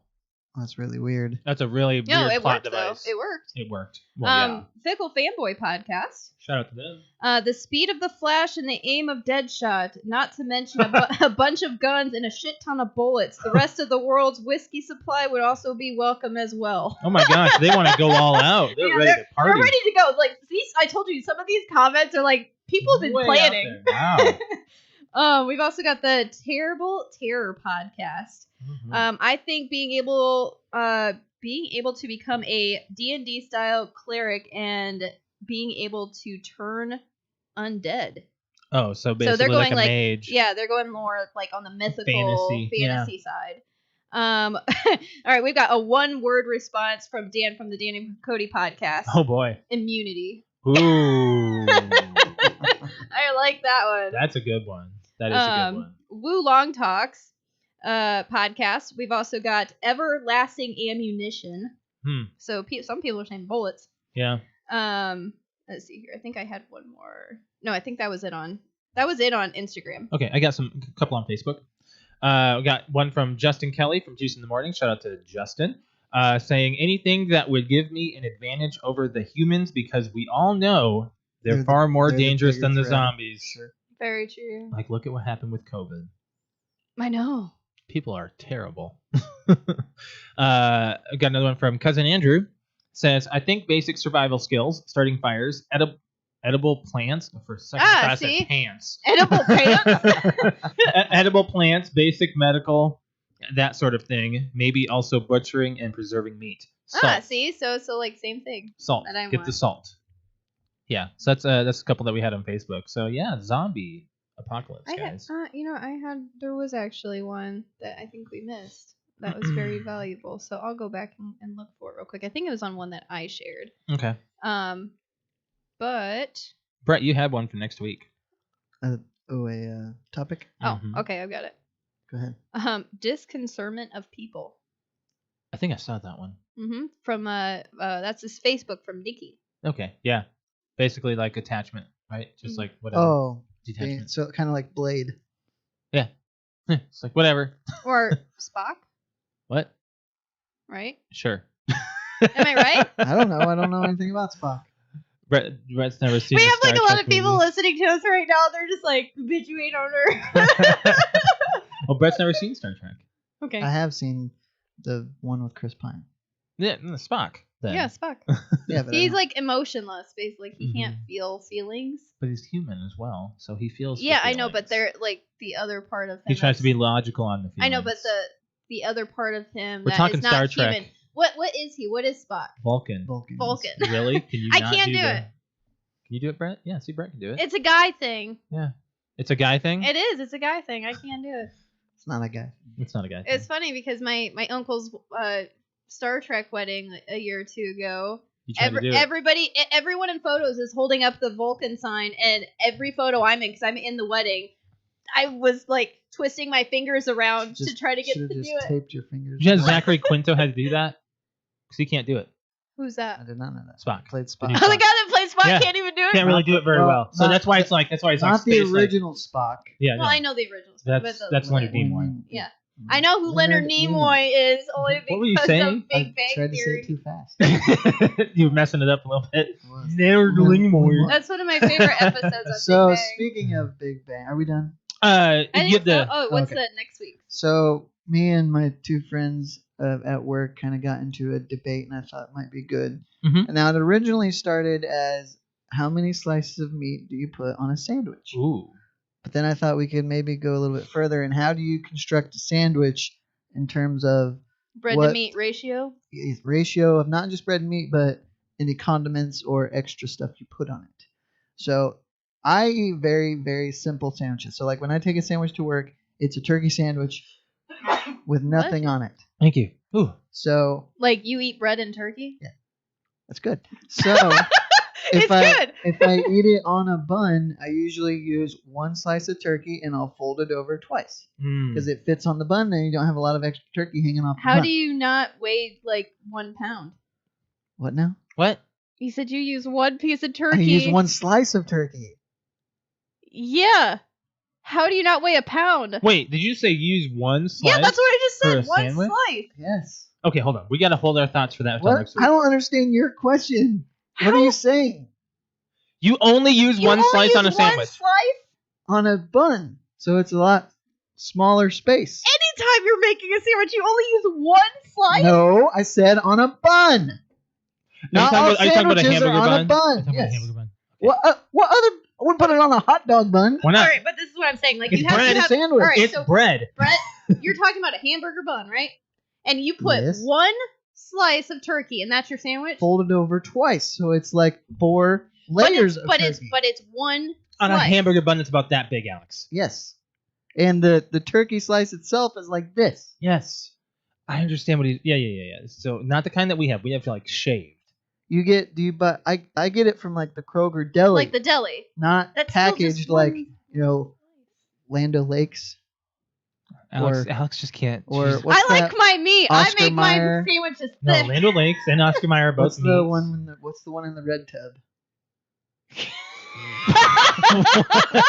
That's really weird. That's a really No, weird it plot worked device. though. It worked. It worked. Well, yeah. Fickle Fanboy podcast. Shout out to them. The speed of the Flash and the aim of Deadshot, not to mention a bunch of guns and a shit ton of bullets. The rest of the world's whiskey supply would also be welcome as well. Oh my gosh, they want to go all out. They're Yeah, ready to party. They're ready to go. Like these, I told you, some of these comments are like people have been Way out planning. there. Wow. We've also got the Terrible Terror podcast. Mhm. I think being able to become a D&D style cleric and being able to turn undead. Oh, so basically So they're like going a like mage. yeah, they're going more like on the mythical Fantasy, side. All right, we've got a 1-word response from Dan from the Dan and Cody podcast. Oh boy. Immunity. Ooh. I like that one. That's a good one. That is a good one. Woo Long Talks podcast. We've also got Everlasting Ammunition. So some people are saying bullets. Yeah. Let's see here. I think I had one more. No, I think that was it on Instagram. Okay, I got a couple on Facebook. We got one from Justin Kelly from Juice in the Morning. Shout out to Justin. Saying anything that would give me an advantage over the humans because we all know they're far more dangerous than the zombies. Sure. Very true. Like, look at what happened with COVID. I know. People are terrible. I got another one from Cousin Andrew. Says, I think basic survival skills, starting fires, edible plants for second class see? at pants. Edible pants? Edible plants, basic medical, that sort of thing. Maybe also butchering and preserving meat. Salt. See? So like same thing. Salt. That I Get want. the salt. Yeah, so that's a couple that we had on Facebook. So yeah, zombie apocalypse, guys. There was actually one that I think we missed. That was very valuable. So I'll go back and look for it real quick. I think it was on one that I shared. Okay. But Brett, you had one for next week. A topic? Okay, I've got it. Go ahead. Disconcernment of people. I think I saw that one. From that's his Facebook from Nikki. Okay, yeah. Basically like attachment, right? Just like whatever. Oh, detachment. so kind of like Blade. Yeah. It's like whatever. Or Spock, What? right? Sure. Am I right? I don't know anything about Spock. Brett's never seen. We the have like Star a lot Trek of people movies. listening to us right now. They're just like, bitch, you ain't on her. Well, Brett's never seen Star Trek. Okay. I have seen the one with Chris Pine. Yeah, Spock. Then. Yeah, Spock. Yeah, but He's like emotionless, basically. He can't feel feelings. But he's human as well, so he feels. Yeah, the I know, but feelings. they're like the other part of him. He tries to be that's- logical on the feelings. I know, but the other part of him We're that talking is not Star Trek. human. What is he? What is Spock? Vulcan. Vulcan. Really? Can you? I not can't do the- it. Can you do it, Brett? Yeah, see, Brett can do it. It's a guy thing. Yeah, it's a guy thing. It is. It's a guy thing. I can't do it. It's not a guy. It's not a guy. It's thing. funny because my uncle's Star Trek wedding a year or two ago. You tried to do it. Everyone in photos is holding up the Vulcan sign, and every photo I'm in, because I'm in the wedding, I was like twisting my fingers around to try to get to Should've do just it. taped your fingers. You know Zachary Quinto had to do that because he can't do it. Who's that? I did not know that. Spock. Played The Spock. new Oh, the guy Spock. that plays Spock Yeah. can't even do it. Can't really do it very well. So Not- that's why it's like Not the original Spock. Yeah, Well, no. I know the original Spock, That's but that's Leonard Nimoy. Yeah. I know who Leonard Nimoy is only What were you because saying? of Big I Bang tried to say Theory. it too fast. You were messing it up a little bit. Was. Leonard Nimoy. That's one of my favorite episodes of So Big Bang. speaking of Big Bang, are we done? I think Get the. so. Oh, what's okay. the next week? So me and my two friends at work kind of got into a debate, and I thought it might be good. Mhm. And now it originally started as how many slices of meat do you put on a sandwich? Ooh. But then I thought we could maybe go a little bit further. And how do you construct a sandwich in terms of Bread what to meat ratio? ratio of not just bread and meat, but any condiments or extra stuff you put on it? So I eat very, very simple sandwiches. So like when I take a sandwich to work, it's a turkey sandwich with nothing on it. Thank you. Ooh. So Like you eat bread and turkey? that's good. So It's if I good. if I eat it on a bun, I usually use one slice of turkey and I'll fold it over twice because it fits on the bun. Then you don't have a lot of extra turkey hanging off. How the bun. do you not weigh like 1 pound? What now? What? You said you use one piece of I turkey. use one slice of turkey. Yeah. How do you not weigh a pound? Wait, did you say use one slice? Yeah, that's what I just for said. a One sandwich? slice. Yes. Okay, hold on. We got to hold our thoughts for that until What? next week. I don't understand your question. What are How- you saying? You only use You one only slice on a use one sandwich. slice? On a bun, so it's a lot smaller space. Anytime you're making a sandwich, you only use one slice? No, I said on a bun. Not all are you talking about a sandwiches are hamburger on bun? a bun. Are you talking about a Yes. hamburger bun? What other? I wouldn't put it on a hot dog bun. Why not? Alright, but this is what I'm saying. Like It's you have bread. to It's a have sandwich. Alright, It's so bread. Brett, you're talking about a hamburger bun, right? And you put Yes. one slice of turkey, and that's your sandwich. Folded over twice, so it's like 4 layers of but turkey. it's one On a slice. hamburger bun that's about that big, Alex. Yes, and the turkey slice itself is like this. Yes. I understand what he's... Yeah. So not the kind that we have. We have like shaved. You get but I get it from like the Kroger deli, Like the deli. not That's still just packaged like one- Land O'Lakes. Alex just can't. Or she's- what's I like that? my meat. Oscar I make Mayer. my sandwiches no, thick. Land O'Lakes and Oscar Mayer are both What's the meats. one? What's the one in the red tub?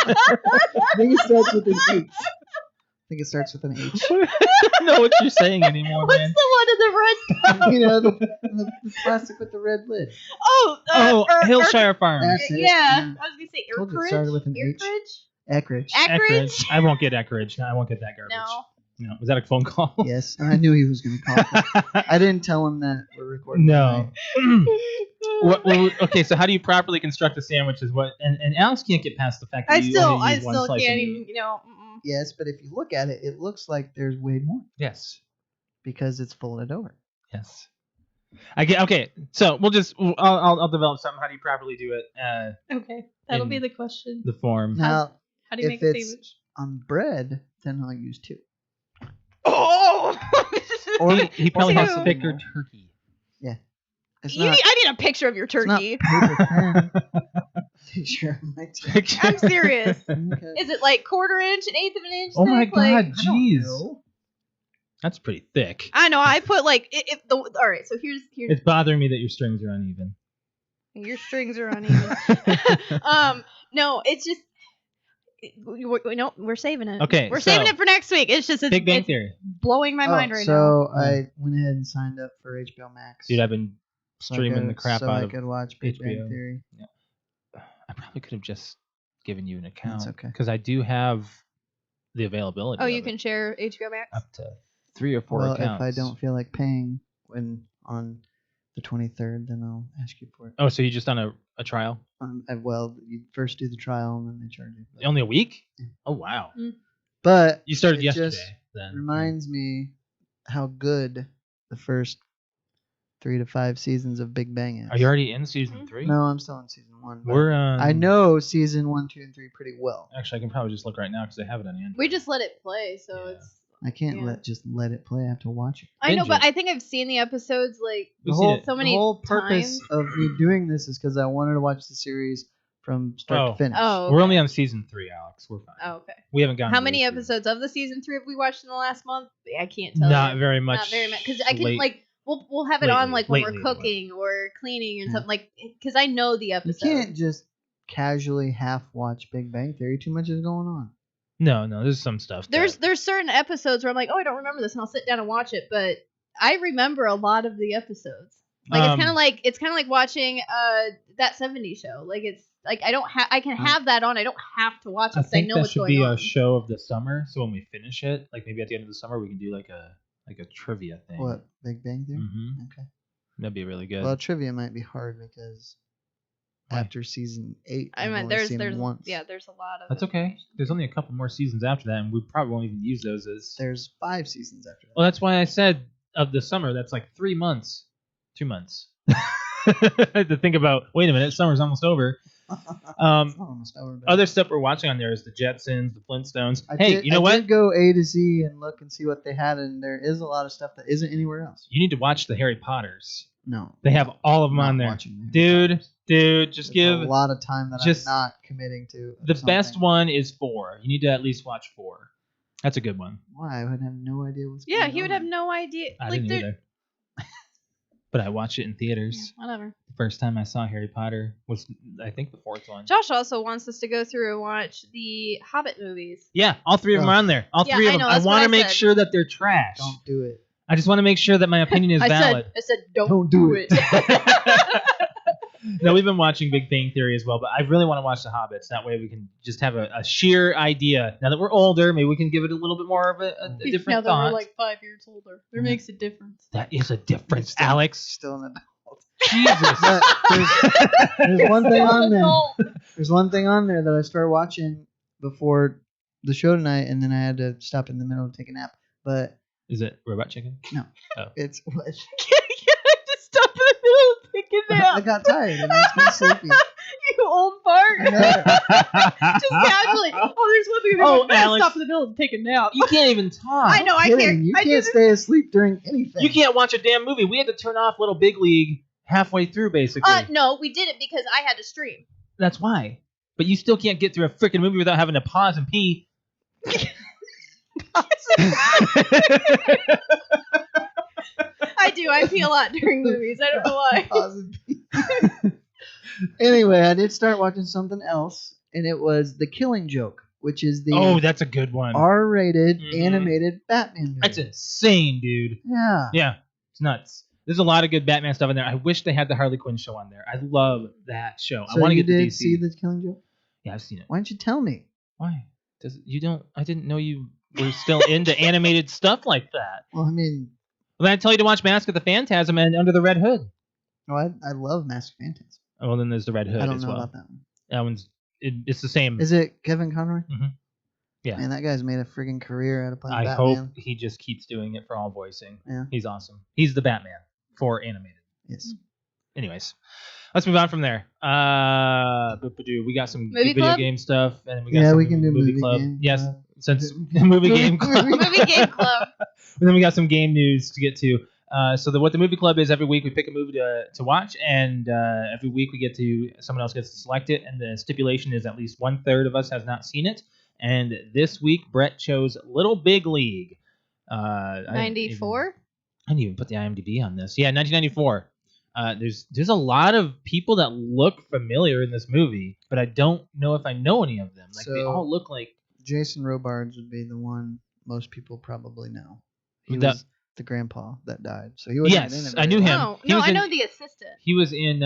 I think it starts with an H. I think it starts with an H. I don't know what you're saying anymore, What's man. the one in the red tub? You know, the plastic with the red lid. Oh, Hillshire Farm. That's it. Yeah, Yeah. I was gonna say Told you it Erkridge. started with an H. Eckridge. Eckridge. Eckridge. I won't get Eckridge. I won't get that garbage. No. Was that a phone call? Yes, I knew he was going to call. I didn't tell him that we're recording. No. tonight. well, okay, so how do you properly construct a sandwich? Is what and Alex can't get past the fact that I you still only use one slice can't of even. meat. Yes, but if you look at it, it looks like there's way more Yes. because it's folded over. Yes. I get okay. So we'll just I'll develop something. How do you properly do it? Okay, that'll In be the question. The form. Now, How do you if make a it's sandwich? on bread, then I'll use 2. Oh! Or He probably has Two. thicker turkey. it's I need a picture of your it's not turkey. paper thin. Picture of my turkey. I'm serious. Okay. Is it like 1/4 inch, 1/8 of an inch? Oh my thick? Like, god, I don't jeez. know. That's pretty thick. I know. I put like if the. All right, so here's It's bothering me that your strings are uneven. your strings are uneven. No, it's just. No, we're saving it. Okay, we're saving so- it for next week. It's just Big Bang it's Theory. blowing my mind right now. So I went ahead and signed up for HBO Max. Dude, I've been so I streaming could- the crap so out I of could watch Big HBO. Bang Theory. I probably could have just given you an account. okay. Because I do have the availability. Oh, of you it. can share HBO Max. Up to 3 or 4 Well, accounts. if I don't feel like paying on the 23rd, then I'll ask you for it. Oh, so you just done a trial? Well, you first do the trial and then they charge you. Only a week? Yeah. Oh, wow. But You started it yesterday, just then. reminds me how good the first 3 to 5 seasons of Big Bang is. Are you already in season 3? No, I'm still in season 1. but We're I know season 1, 2, and 3 pretty well. Actually, I can probably just look right now because I have it on Android. We just let it play, so Yeah. it's. I can't Yeah. let it play. I have to watch it. I know, Binge but it. I think I've seen the episodes like We've The seen whole, it. so many the whole purpose times. of me doing this is because I wanted to watch the series from start to finish. Oh, We're only on season 3, Alex. We're fine. Oh, okay. We haven't gotten How to many way through. episodes of the season 3 have we watched in the last month? I can't tell. Not you. very much. Not very much, because I can late- like we'll have it on lately- like when lately, we're anyway. cooking or cleaning or Yeah. something like because I know the You episode. can't just casually half watch Big Bang Theory. Too much is going on. No, there's some stuff. There's certain episodes where I'm like, oh, I don't remember this, and I'll sit down and watch it, but I remember a lot of the episodes. Like it's kind of like watching that '70s show. Like it's like I can have that on. I don't have to watch it I because I think know that what's should going be on. a show of the summer. So when we finish it, like maybe at the end of the summer, we can do like a trivia thing. What, Big Bang Theory? Mm-hmm. Okay. That'd be really good. Well, trivia might be hard because Why? after season 8, I I've mean, only there's seen them once. there's a lot of. That's okay. There's only a couple more seasons after that, and we probably won't even use those as. There's 5 seasons after that. Well, that's why I said of the summer. That's like 3 months, 2 months. To think about. Wait a minute, summer's almost over. It's almost over, but Other stuff we're watching on there is the Jetsons, the Flintstones. I Hey, did, you know I what? did go A to Z and look and see what they had, and there is a lot of stuff that isn't anywhere else. You need to watch the Harry Potters. No. They have all of them Not on there. watching them. Dude, just It's give a lot of time that just- I'm not committing to. the best something. one is 4. You need to at least watch 4. That's a good one. Why? I would have no idea what's Yeah, going he would on. have no idea. I like didn't there- either. But I watched it in Yeah, theaters. whatever. The first time I saw Harry Potter was, I think, the 4th one. Josh also wants us to go through and watch the Hobbit movies. Yeah, all 3 of them are on there. All Yeah, 3 of I them. know, I that's what want I to make said. sure that they're trash. Don't do it. I just want to make sure that my opinion is valid. I said, don't Don't do do it. it. No, we've been watching Big Bang Theory as well, but I really want to watch the Hobbits. That way we can just have a sheer idea. Now that we're older, maybe we can give it a little bit more of a different now that thought. we're like 5 years older, it Mhm. makes a difference. That is a difference, Still- Alex. Still an adult. Jesus. But there's one thing on there. Adult. There's one thing on there that I started watching before the show tonight, and then I had to stop in the middle to take a nap. But Is it Robot Chicken? it's what? Just stop in the middle and take a I nap. got tired and I was getting sleepy. You old fart. I know. Just casually. Oh, there's one thing. Oh, I'm gonna Alex. stop in the middle and take a nap. You can't even talk. I know. I Kidding. can't. You I can't do stay asleep during anything. You can't watch a damn movie. We had to turn off Little Big League halfway through, basically. No, we did it because I had to stream. That's why. But you still can't get through a freaking movie without having to pause and pee. I do. I pee a lot during movies. I don't know why. Anyway, I did start watching something else, and it was The Killing Joke, which is the Oh, that's a good one. R-rated Mhm. animated Batman movie. That's insane, dude. Yeah. Yeah, it's nuts. There's a lot of good Batman stuff in there. I wish they had the Harley Quinn show on there. I love that show. So I want to you get to did DC. see The Killing Joke? Yeah, I've seen it. Why didn't you tell me? Why? I didn't know you were still into animated stuff like that. Well, I mean, Well, then I tell you to watch Mask of the Phantasm and Under the Red Hood. I love Mask of Phantasm. Oh, well, then there's the Red Hood I don't as know well. about that one. That one's it's the same. Is it Kevin Conroy? Mhm. Yeah. Man, that guy's made a friggin' career out of playing I Batman. hope he just keeps doing it for all voicing. Yeah. He's awesome. He's the Batman for animated. Yes. Anyways, let's move on from there. We got some Movie video club? game stuff, and we got Yeah, some we can do movie club. game Yes, club. since movie game club. Movie game club. And then we got some game news to get to. What the movie club is, every week we pick a movie to watch, and every week someone else gets to select it, and the stipulation is at least 1/3 of us has not seen it. And this week, Brett chose Little Big League. 94? I didn't even put the IMDb on this. Yeah, 1994. There's a lot of people that look familiar in this movie, but I don't know if I know any of them. Like they So- all look like Jason Robards would be the one most people probably know. He That- was the grandpa that died. So he wasn't in yes, it I knew very him. long. No, He was I in- know the assistant. He was in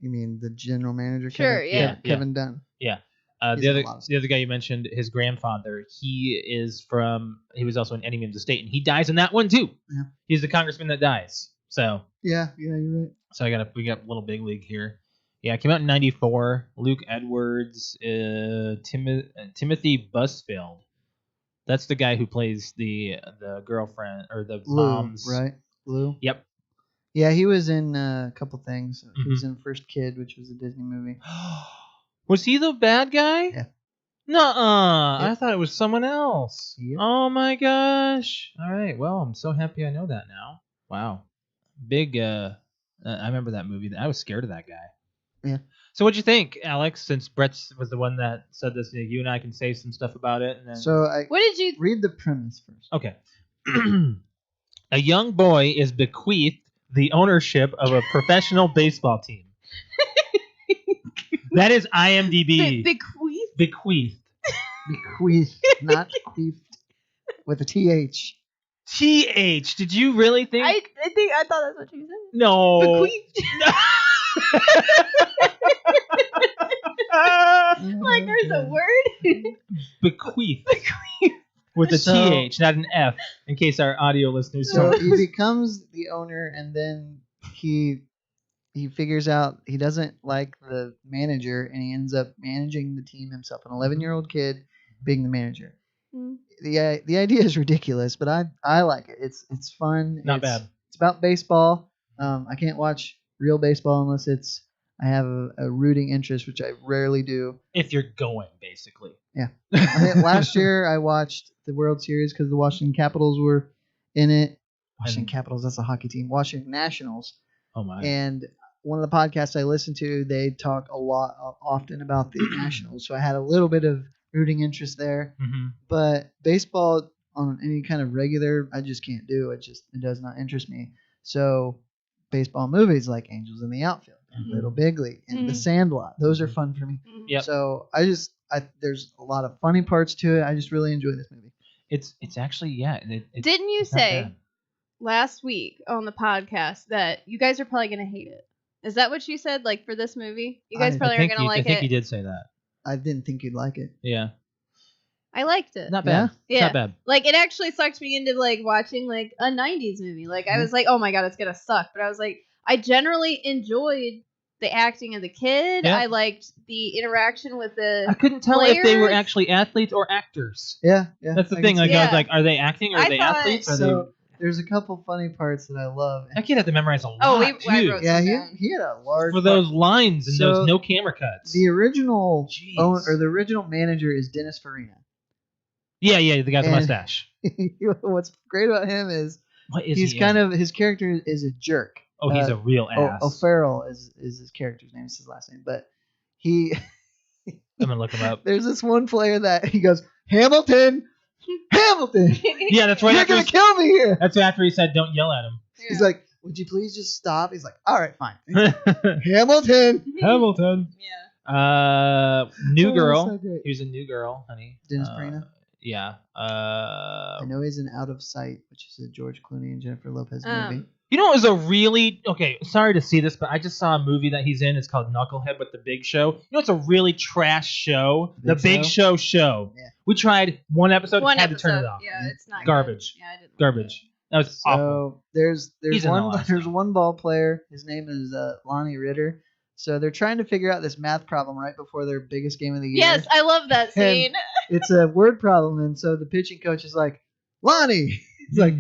You mean the general manager? Sure, yeah. Kevin Dunn. He's the in a other lot of stuff. the other guy you mentioned, his grandfather. He was also an enemy of the state, and he dies in that one too. Yeah. He's the congressman that dies. So Yeah, you're right. we got Little Big League here. Yeah, it came out in 94. Luke Edwards, Timothy Busfield. That's the guy who plays the girlfriend or the Lou, mom's. right? Lou. Yep. Yeah, he was in a couple things. He Mm-hmm. was in First Kid, which was a Disney movie. Was he the bad guy? Yeah. Nuh-uh. Yep. I thought it was someone else. Yep. Oh my gosh. All right. Well, I'm so happy I know that now. Wow. Big. I remember that movie. I was scared of that guy. Yeah. So what'd you think, Alex? Since Brett was the one that said this, you and I can say some stuff about it. And then... So I What did you... read the premise first. Okay. A young boy is bequeathed the ownership of a professional baseball team. That is IMDb. Bequeath? Bequeathed. Bequeath, not queefed, with a TH. TH. Did you really think? I thought that's what you said. No. Bequeathed. Like there's a word. Bequeathed. With a So- TH, not an F, in case our audio listeners So don't. he becomes the owner, and then he figures out he doesn't like the manager, and he ends up managing the team himself. An 11-year-old kid being the manager. Hmm. The idea is ridiculous, but I like it. It's fun. Not It's- bad. It's about baseball. I can't watch real baseball unless I have a rooting interest, which I rarely do. If you're going, basically. I think last year I watched the World Series because the Washington Capitals were in it. Washington And- Capitals, that's a hockey team. Washington Nationals. Oh my. And one of the podcasts I listen to, they talk often about the Nationals. So I had a little bit of rooting interest there. Mhm. But baseball on any kind of regular, I just can't do. It does not interest me. So baseball movies like Angels in the Outfield, and Mhm. Little Big League, and The Mhm. Sandlot, those are fun for me. Yep. So there's a lot of funny parts to it. I just really enjoy this movie. It's actually, yeah. Didn't you it's not say bad. last week on the podcast that you guys are probably gonna hate it? Is that what you said? Like for this movie, you guys I probably aren't gonna I like think you it. did say that. I didn't think you'd like it. Yeah. I liked it. Not bad. Yeah. Not bad. Like it actually sucked me into like watching like a 90s movie. Like I was like, oh my god, it's gonna suck. But I was like, I generally enjoyed the acting of the kid. Yeah. I liked the interaction with I the. couldn't tell if they were players? actually athletes or actors. Yeah. That's the I thing. can Like see I was Yeah. like, are they acting? Or are I they thought- athletes? Are So there's a couple funny parts that I love. they? That kid had to memorize a lot Oh, I too. wrote Yeah, some he down. had a large For those lines and So, those no camera cuts. The original Jeez. the original manager is Dennis Farina. Yeah, the guy with the And- mustache. What's great about him is What is he's he? kind of his character is a jerk. Oh, he's a real ass. O'Farrell is his character's name. It's his last name, but he. I'm gonna look him up. There's this one player that he goes, Hamilton. Yeah, that's right. You're gonna kill me here. That's after he said, "Don't yell at him." Yeah. He's like, would you please just stop? He's like, all right, fine. Hamilton. Hamilton. Yeah. New Oh, girl. so great. He was a New Girl, honey. Dennis Farina? Yeah. I know he's in Out of Sight, which is a George Clooney and Jennifer Lopez movie. You know, it was a really sorry to see this, but I just saw a movie that he's in. It's called Knucklehead with The Big Show. You know, it's a really trash show. The Big Show. Yeah. We tried one episode, had to turn it off. Yeah, it's not Garbage. Good. Yeah, I didn't. Garbage. That was awful. So there's He's in the last there's one ball player. His name is Lonnie Ritter. So they're trying to figure out this math problem right before their biggest game of the year. Yes, I love that scene. It's a word problem, and so the pitching coach is like, Lonnie. It's like,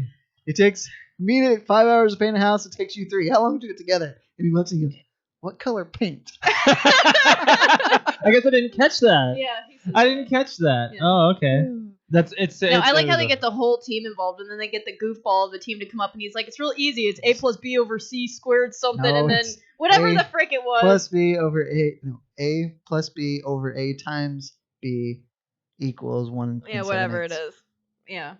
it takes me 5 hours to paint a house. It takes you 3. How long to get together? And he looks and he goes, what color paint? I guess I didn't catch that. Yeah. I didn't catch that. Yeah. Oh, okay. I like how they get the whole team involved, and then they get the goofball of the team to come up, and he's like, "It's real easy. It's A plus B over C squared something," No, and then it's whatever A the frick it was. Plus B over A. No, A plus B over A times B equals 1. Yeah, whatever it is. Yeah,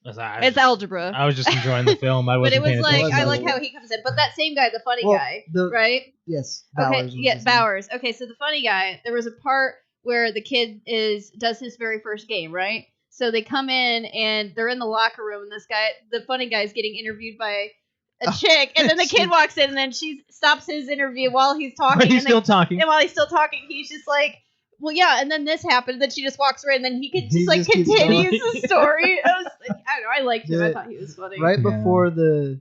it's It's algebra. I was just enjoying the film. I But wasn't it was paying like attention. I like how he comes in. But that same guy, the funny Well, guy, the- right? Yes. Okay, Bowers was yeah, his name. Bowers. Okay, so the funny guy, there was a part where the kid does his very first game, right? So they come in and they're in the locker room, and this guy, the funny guy, is getting interviewed by a chick, and then the kid walks in, and then she stops his interview while he's talking. He's and still talking. And while he's still talking, he's just like, well, yeah, and then this happened. Then she just walks away, and then he He just like just keeps continues going. the story. I was like, I don't know, I liked him. I The- thought he was funny. Right Yeah. before the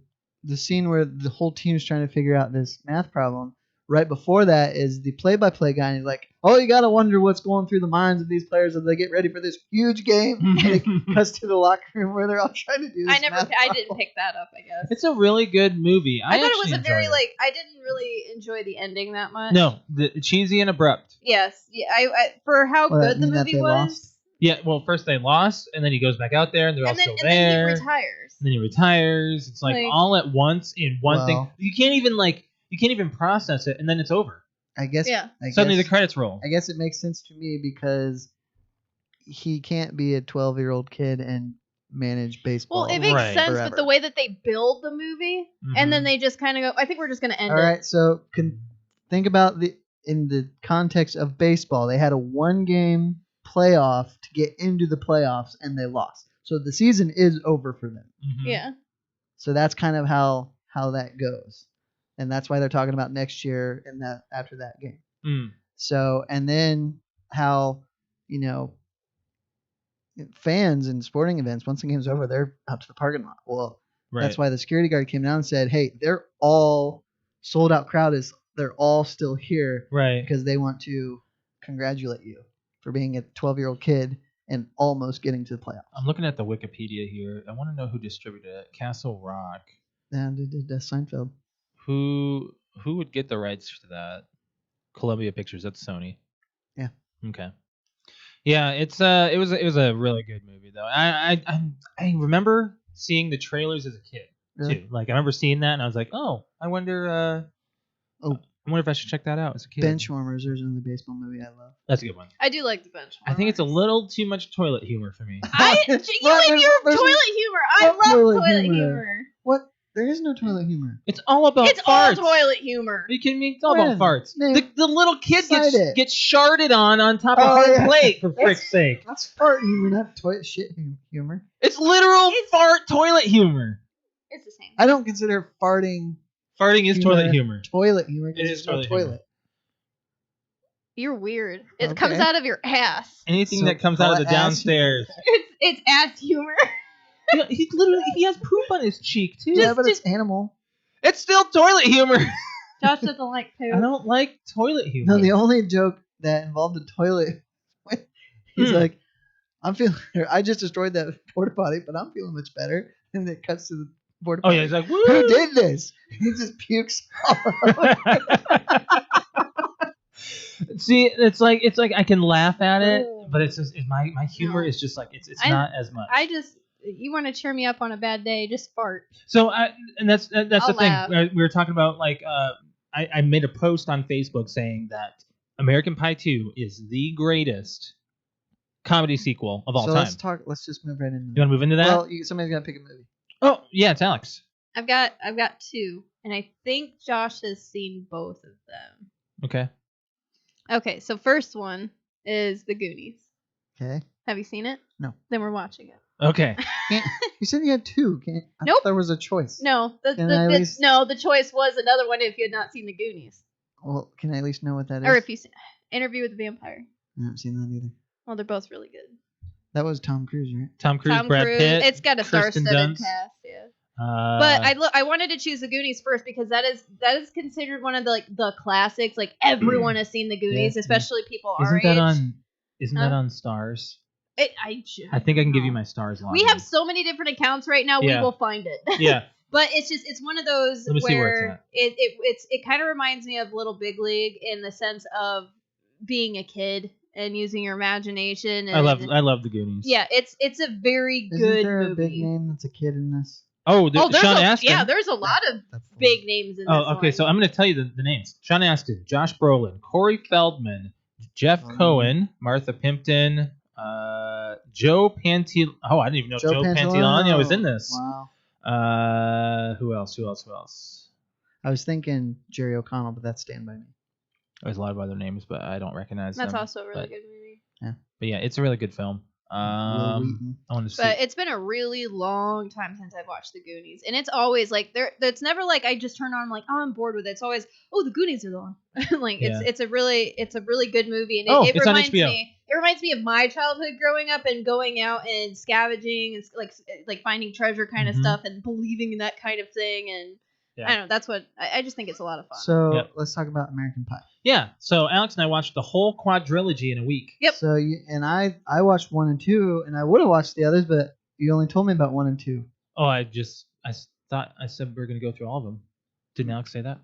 scene where the whole team's trying to figure out this math problem. Right before that is the play-by-play guy, and he's like, "Oh, you gotta wonder what's going through the minds of these players as they get ready for this huge game." And it cuts to the locker room where they're all trying to do this. I math didn't problem. pick that up. I guess It's a really good movie. I thought it was actually a very enjoyed it. I didn't really enjoy the ending that much. No, the cheesy and abrupt. Yes. Yeah. I for how Well, good the mean that movie they was. lost? Yeah, well, first they lost, and then he goes back out there, and they're all And then still and then there. he retires. And then he retires. It's like, Like- all at once in one thing. Well- You can't even process it, and then it's over. I guess. Yeah. Suddenly the guess, credits roll. I guess it makes sense to me because he can't be a 12-year-old kid and manage baseball. Well, it makes Right. sense forever. with the way that they build the movie, and then Mhm. they just kind of go. I think we're just gonna end All it. right, so think about in the context of baseball. They had a 1-game playoff to get into the playoffs, and they lost. So the season is over for them. Mhm. Yeah. So that's kind of how that goes, and that's why they're talking about next year and that after that game. Mm. So and then how fans in sporting events, once the game's over, they're out to the parking lot. Well, Right. that's why the security guard came down and said, "Hey, they're all sold out crowd they're all still here Right. because they want to congratulate you for being a 12-year-old kid and almost getting to the playoffs." I'm looking at the Wikipedia here. I want to know who distributed it. Castle Rock. And they did Seinfeld. Who would get the rights to that? Columbia Pictures. That's Sony. Yeah. Okay. Yeah, it was a really good movie though. I remember seeing the trailers as a kid Really? too. Like I remember seeing that and I was like, oh, I wonder if I should check that out as a kid. Benchwarmers is another baseball movie I love. That's a good one. I do like the bench. I think it's a little too much toilet humor for me. You What? and There's- your there's- toilet humor. I what love toilet toilet humor? humor. What? There is no toilet humor. It's all about It's all farts. toilet humor. Are you kidding me? It's all When? about farts. Name- The little kid Cite it. gets sharded on top of Oh, her yeah. plate, for frick's sake. That's fart humor, not toilet shit humor. It's literal fart toilet humor. It's the same. I don't consider farting Farting is Humor. toilet humor. toilet humor. 'cause It is there's no toilet humor. You're weird. It Okay. comes out of your ass. Anything So that comes out of the call it ass downstairs. It's ass humor. He has poop on his cheek too. Yeah, but it's animal. It's still toilet humor. Josh doesn't like poop. I don't like toilet humor. No, the only joke that involved a toilet, he's Hmm. like, I just destroyed that porta potty, but I'm feeling much better. And it cuts to the porta Oh potty. yeah, he's like, woo. Who did this? He just pukes all over. See, it's like I can laugh at it, but it's just my humor No. is just like it's I- not as much. I just you want to cheer me up on a bad day, just fart. So that's I'll the laugh. thing. We were talking about like I made a post on Facebook saying that American Pie 2 is the greatest comedy sequel of all So time. let's just move right into You want to move into that? Well, somebody's got to pick a movie. Oh, yeah, it's Alex. I've got 2, and I think Josh has seen both of them. Okay. Okay, so first one is The Goonies. Okay. Have you seen it? No. Then we're watching it. Okay. You said you had 2. I Nope. thought there was a choice. No, least- the choice was another one if you had not seen The Goonies, Well, can I at least know what that is? or if you seen Interview with the Vampire. I haven't seen that either. Well, they're both really good. That was Tom Cruise, right? Tom Cruise, Tom Brad Cruise. Pitt. It's got a Kirsten star-studded Dunst. cast, yeah. But But I wanted to choose The Goonies first because that is considered one of the classics. Like everyone has seen The Goonies, Yeah, especially people our isn't age. that on? Isn't Huh? that on Stars? I think I can give you my Stars login. We have so many different accounts right now. Yeah. We will find it. Yeah. But it's one of those Let me see where where it kind of reminds me of Little Big League in the sense of being a kid and using your imagination. And, I love the Goonies. Yeah, it's a very Isn't good there a movie. big name that's a kid in this? Oh, there's Sean Astin. Yeah, there's a lot of That's the big names in this Oh, okay. one. So I'm going to tell you the names: Sean Astin, Josh Brolin, Corey Feldman, Jeff Oh. Cohen, Martha Plimpton, Joe Pantil. Oh, I didn't even know Joe Pantoliano was in this. Wow. Who else? I was thinking Jerry O'Connell, but that's Stand By Me. There's a lot of other names, but I don't recognize That's them. also a really but- good movie. But yeah, it's a really good film. Will I Wheaton. want to see. But it's been a really long time since I've watched The Goonies, and it's always like it's never like I just turn on. I'm like, oh, I'm bored with it. It's always, oh, The Goonies are on. Like Yeah. it's a really good movie, and it It's on reminds HBO. me. It reminds me of my childhood growing up and going out and scavenging and like finding treasure kind of Mhm. stuff and believing in that kind of thing. And Yeah. I don't know. That's what I just think it's a lot of fun. So Yep. let's talk about American Pie. Yeah. So Alex and I watched the whole quadrilogy in a week. Yep. So I watched 1 and 2, and I would have watched the others, but you only told me about 1 and 2. Oh, I thought I said we were gonna go through all of them. Didn't Alex say that?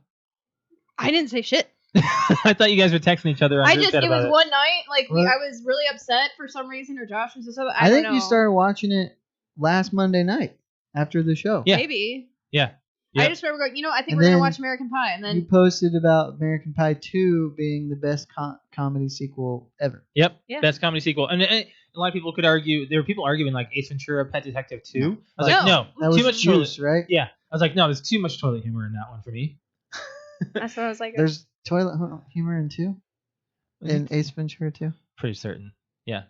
I didn't say shit. I thought you guys were texting each other. On group chat It was about one night. Like Well- I was really upset for some reason, or Josh was just. I don't think know. you started watching it last Monday night after the show. Yeah. Maybe. Yeah. I Yep. just remember going, I think And we're going then to watch American Pie. And You then, posted about American Pie 2 being the best comedy sequel ever. Yep. Yeah. Best comedy sequel. And a lot of people could argue. There were people arguing like Ace Ventura, Pet Detective 2. No. I was like, No. no, That was too much Juice, toilet. right? Yeah. I was like, no, there's too much toilet humor in that one for me. that's what I was like. There's toilet humor in 2? In Ace Ventura 2? Pretty certain. Yeah.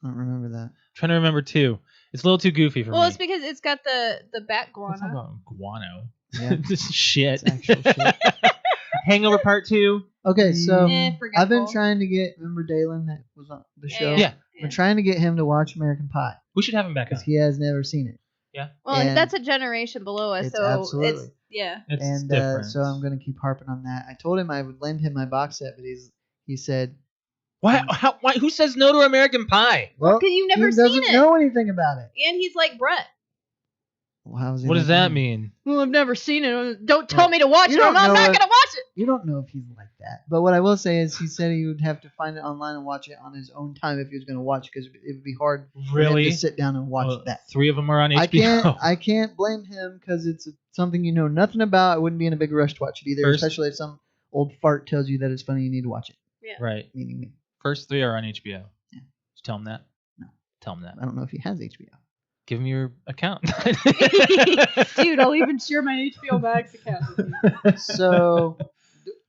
I don't remember that. Trying to remember 2. It's a little too goofy for well, me. it's because it's got the bat Let's talk guana. about guano. Yeah. This is shit. It's actual shit. Hangover Part 2. Okay, so Eh, I've been forgettable. trying to get, remember Dalen that was on the show? Yeah. I've been trying to get him to watch American Pie We should have him back on. because he has never seen it. Well, and that's a generation below us, it's so absolutely. it's yeah. It's And different. so I'm going to keep harping on that. I told him I would lend him my box set, but he said, Why? Who says no to American Pie? well, 'Cause you've never he seen doesn't it. know anything about it. And he's like Brett. Well, how is he What not does that gonna- mean? Well, I've never seen it. Don't tell Well, me to watch you it, or don't I'm know not it. going to watch it. You don't know if he's like that. But what I will say is he said he would have to find it online and watch it on his own time if he was going to watch it because it would be hard for him Really? to sit down and watch Well, that. 3 of them are on HBO. I can't blame him because it's something you know nothing about. I wouldn't be in a big rush to watch it either, First- especially if some old fart tells you that it's funny. You need to watch it. Right. Meaning me. First 3 are on HBO. Yeah. Just tell him that. No. Tell him that. I don't know if he has HBO. Give him your account. Dude, I'll even share my HBO Max account with you.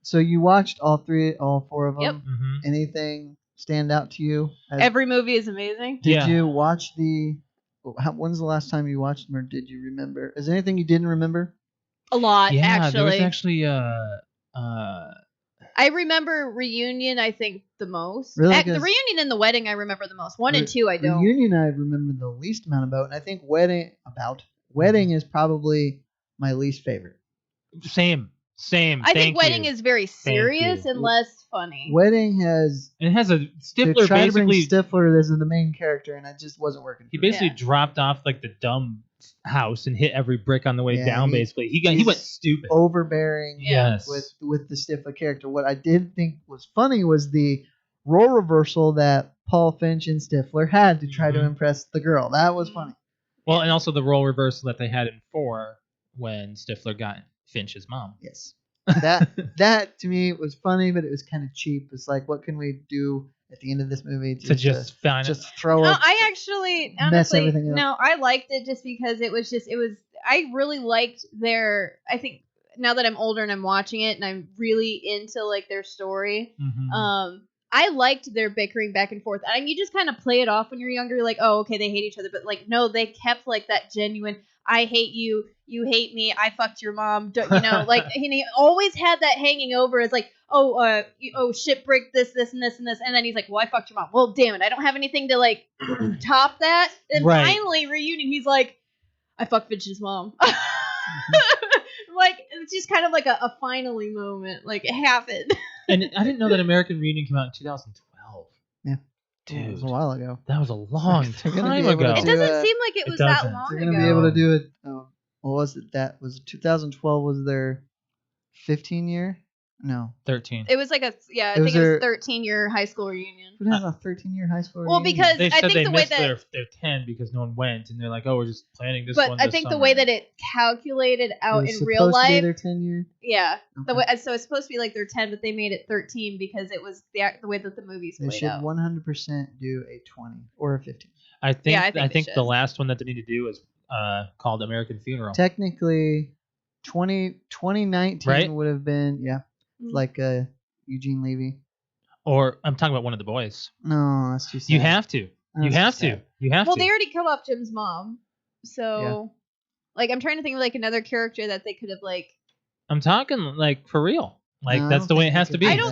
So you watched all 4 of them. Yep. hmm Anything stand out to you? Every movie is amazing. Did Yeah. you watch when's the last time you watched them, or did you remember? Is there anything you didn't remember? A lot, Yeah, there was actually. actually I remember Reunion, I think, the most. Really? The 'Cause Reunion and the Wedding, I remember the most. 1 and 2, I don't. Reunion, I remember the least amount about, and I think Wedding is probably my least favorite. same. I think Thank Wedding you. is very serious you. and less funny. Wedding has And it has a to Stifler try to bring basically. Stifler as the main character, and it just wasn't working. He for me. basically Yeah. dropped off like the dumb house and hit every brick on the way Yeah, down. he- Basically, he he's went stupid. overbearing Yes. with the Stifler character. What I did think was funny was the role reversal that Paul Finch and Stifler had to try to Mhm. impress the girl. That was funny. Well, and also the role reversal that they had in 4 when Stifler got Finch's mom. Yes. That to me was funny, but it was kind of cheap. It's like, what can we do at the end of this movie To just find just throw No, up? I actually, mess honestly, everything up. no, I liked it just because it was. I really liked their. I think now that I'm older and I'm watching it and I'm really into like their story. Mhm. I liked their bickering back and forth. And you just kind of play it off when you're younger. You're like, oh, okay, they hate each other. But like, no, they kept like that genuine, I hate you, you hate me, I fucked your mom. You know, like, and he always had that hanging over as like, shit, break this, and this, and this. And then he's like, well, I fucked your mom. Well, damn it, I don't have anything to like top that. And Right. finally, reunion, he's like, I fucked Finch's mom. Like, it's just kind of like a finally moment. Like, it happened. And I didn't know that American Reunion came out in 2012. Yeah. Dude, It was a while ago. that was a long They're gonna time be able to ago. It do doesn't seem like it It was that doesn't. long They're ago. gonna be able to do it. What was it? That was 2012 was their 15 year? No. 13. It was like I It think was it was their- 13-year high school reunion. Who has a 13-year high school? Well, reunion? because They I said think they the way missed that, their 10 because no one went, and they're like, oh, we're just planning this but one. I this think the summer. way that it calculated It out was in real supposed to be life, their 10-year. yeah, the Okay. way, so it's supposed to be like their 10, but they made it 13 because it was the way that the movies They played should out. 100% do a 20 or a 15. I think, Yeah, I think they the should. last one that they need to do is called American Funeral. Technically, 2019 Right? would have been Mm. like Eugene Levy. Or I'm talking about one of the boys. No, that's too sad. You have to. You That's have too to. sad. You have Well, to. they already killed off Jim's mom, so like I'm trying to think of like another character that they could have like. I'm talking like for real. Like No, I that's don't the way think it they has to could be do I don't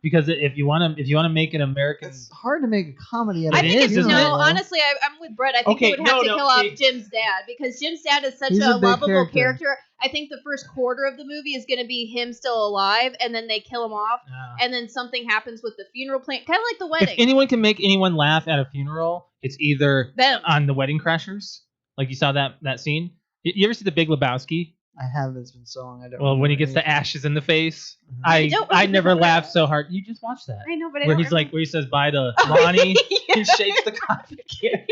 because if you want to make an American It's hard to make a comedy out of I It think is, it's isn't no. it? Honestly, I'm with Brett. I think Okay, they would have no, to no, kill see- off Jim's dad because Jim's dad is such He's a a big lovable character. character. I think the first quarter of the movie is going to be him still alive, and then they kill him off, and then something happens with the funeral plan, kind of like the if wedding. anyone can make anyone laugh at a funeral, it's either Them. on the Wedding Crashers. Like you saw that scene. You ever see The Big Lebowski? I have. It's been so long. I don't. Well, when he remember gets the anything. ashes in the face, Mhm. I don't I never remember laughed that. so hard. You just watch that. I know, but I Where don't he's like, remember. where he says bye to Ronnie Yeah. and shakes the coffee can.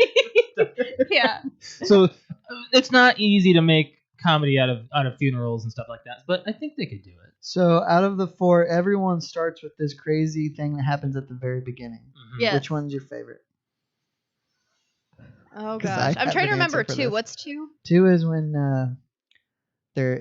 Yeah. So it's not easy to make comedy out of funerals and stuff like that, but I think they could do it. So out of the 4, everyone starts with this crazy thing that happens at the very beginning. Mhm. Yeah. Which one's your favorite? Oh 'Cause I gosh, I'm have trying to an remember answer for 2. this. What's 2? 2 is when they're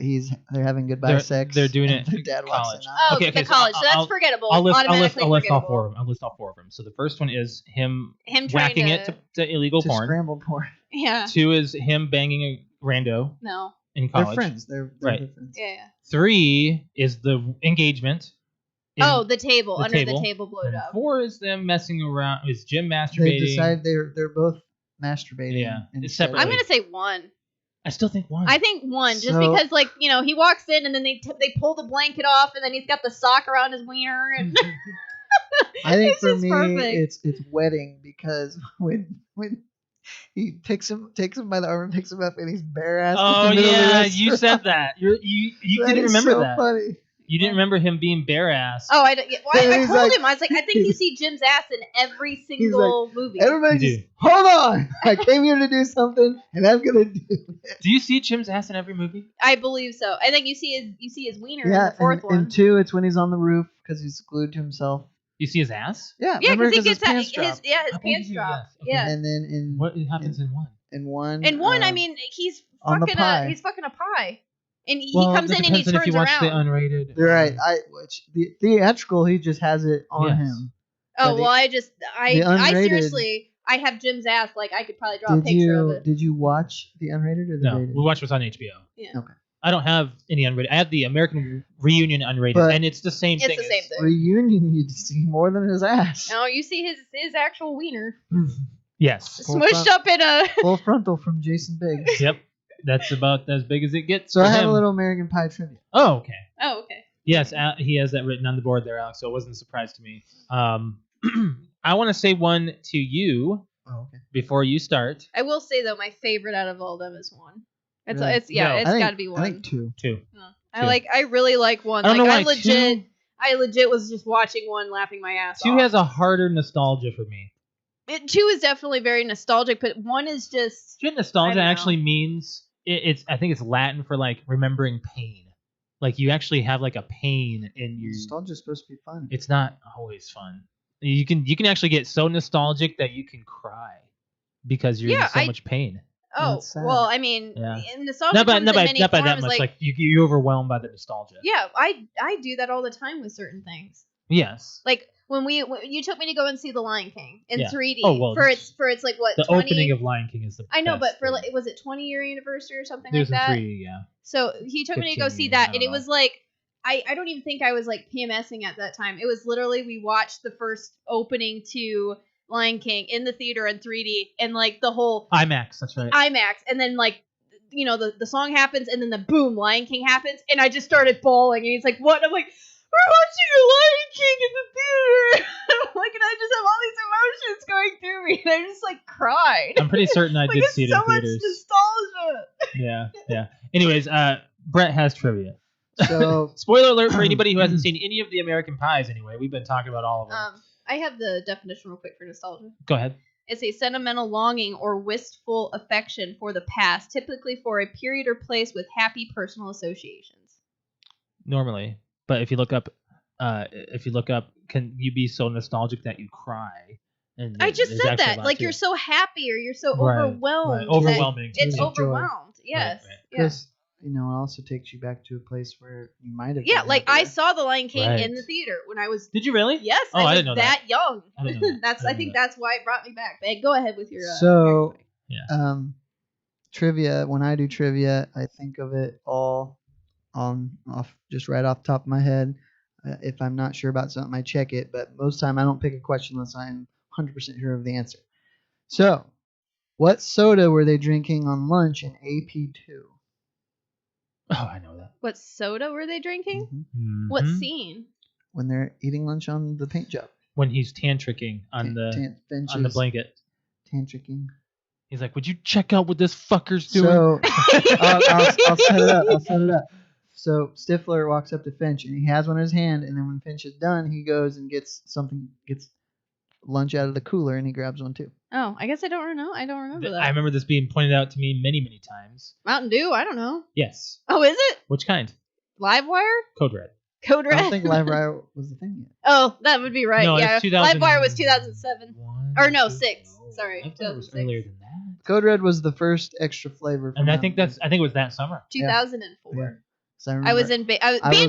having goodbye They're- sex. they're doing and it their in dad walks college. in. Oh, Okay, the so college. So that's I'll- forgettable. I'll list Automatically all forgettable. 4 of them. I'll list all 4 of them. So the first one is him Him trying whacking to, it to illegal to porn. scrambled porn. Yeah. 2 is him banging a rando No. in They're college. friends. They're Right. good friends. Yeah. 3 is the engagement. in- Oh, the table the under table. the table blowed and up. 4 is them messing around. Is Jim They masturbating? decide they're both masturbating. Yeah, it's instead of- separately. I'm gonna say 1. I still think 1. I think 1, just So- because like he walks in and then they pull the blanket off and then he's got the sock around his wiener and I think It's for just me, perfect. it's wedding because when he takes him by the arm and picks him up and he's bare ass. Oh yeah, you said that. You didn't remember so that. Funny. You didn't remember him being bare ass. oh I don't- yeah, well, I He's told like- him I was like I think you see Jim's ass in every single movie. Everybody You just hold on. I came here to do something and I'm gonna do it. Do you see Jim's ass in every movie? I believe so. I think you see his wiener in Yeah, the 4th one. and 2, it's when he's on the roof because he's glued to himself. You see his ass? Yeah, Yeah, remember because he his gets out, pants drop. his I believe pants you, drop. yes. Okay. Yeah. And then in What happens in 1? in 1, And 1, I mean, he's on the fucking pie. he's fucking a pie, and he Well, comes that in and he depends on turns if you watch around. the unrated. you're right. Which the theatrical, he just has it on Yes. him. Oh But well, I the I unrated- seriously, I have Jim's ass. Like I could probably draw a Did picture of you it. did you watch the unrated or the No, rated? we watched what's on HBO. Yeah. Okay. I don't have any unrated. I have the American Reunion unrated, But- and it's the same It's thing. the same as- thing. Reunion, you see more than his ass. No, you see his actual wiener Yes. Full smushed front- up in a. Full frontal from Jason Biggs. Yep. That's about as big as it gets. So for I have him. a little American Pie trivia. Oh, okay. Oh okay. Yes, he has that written on the board there, Alex. So it wasn't a surprise to me. I want to say one to you Oh, okay. before you start. I will say though, my favorite out of all of them is 1. It's Really? it's yeah, No. it's I think- got to be 1. I think 2. 2. I really like 1. I don't Like know I why legit 2 I legit was just watching 1 laughing my ass 2 off. has a harder nostalgia for me. 2 is definitely very nostalgic, but 1 is just. Do you know what nostalgia I don't know. actually means? It's I think it's Latin for like remembering pain. Like you actually have like a pain in your. Nostalgia's supposed to be fun. It's not always fun. You can actually get so nostalgic that you can cry because you're in so much pain. Oh, That's sad. well, I mean, Yeah. nostalgia Not by comes in many that forms. much. Like, Like you're overwhelmed by the nostalgia. yeah, I do that all the time with certain things. Yes. Like when you took me to go and see The Lion King in 3D. Oh, well, for its like what The 20, opening of Lion King is the. I know, best but for thing. like was it 20-year anniversary or something It like was in that? 3D, yeah. So he took me to go 15 see years, that, I and don't it was like I don't even think I was like PMSing at that time. It was literally we watched the first opening to Lion King in the theater in 3D, and like the whole IMAX. That's right. IMAX, and then like the song happens, and then the boom, Lion King happens, and I just started bawling, and he's like, "What?" And I'm like, "We're watching the Lion King in the theater." I'm like, and I just have all these emotions going through me, and I just like cried. I'm pretty certain I like, did it's see it so in theaters. much nostalgia. Yeah. Anyways, Brett has trivia. So Spoiler alert for anybody who hasn't seen any of the American Pies. Anyway, we've been talking about all of them. I have the definition real quick for nostalgia. Go ahead. It's a sentimental longing or wistful affection for the past, typically for a period or place with happy personal associations. Normally, but if you look up, can you be so nostalgic that you cry? And I just there's said actually a that. lot Like to you're it. so happy or you're so Right, overwhelmed. right. that Overwhelming. It's Tears of joy. overwhelmed. Yes. Right. Yeah. because it also takes you back to a place where you might have. Yeah, been like I happier. saw The Lion King Right. in the theater when I was. Did you really? Yes, Oh, I was didn't know that. young. I didn't know that. I think that's why it brought me back. But go ahead with your. So, American trivia. When I do trivia, I think of it all just right off the top of my head. If I'm not sure about something, I check it. But most of the time, I don't pick a question unless I'm 100% sure of the answer. So, what soda were they drinking on lunch in AP2? Oh, I know that. What soda were they drinking? Mhm. What Mhm. scene? When they're eating lunch on the paint job. When he's tantricking on the benches, blanket. Tantricking. He's like, "Would you check out what this fucker's doing?" So I'll set it up. So Stifler walks up to Finch and he has one in his hand, and then when Finch is done, he goes and gets lunch out of the cooler and he grabs one too. Oh, I guess I don't know. I don't remember that. I remember this being pointed out to me many, many times. Mountain Dew? I don't know. Yes. Oh, is it? Which kind? Livewire? Code Red. Code Red? I don't think Live Wire was the thing yet. Oh, that would be right. No, yeah. it's 2000 Livewire was 2007. Or no, 6. Sorry, I thought it was 2006. earlier than that. Code Red was the first extra flavor. And I think it was that summer. 2004. Yeah. So I was in band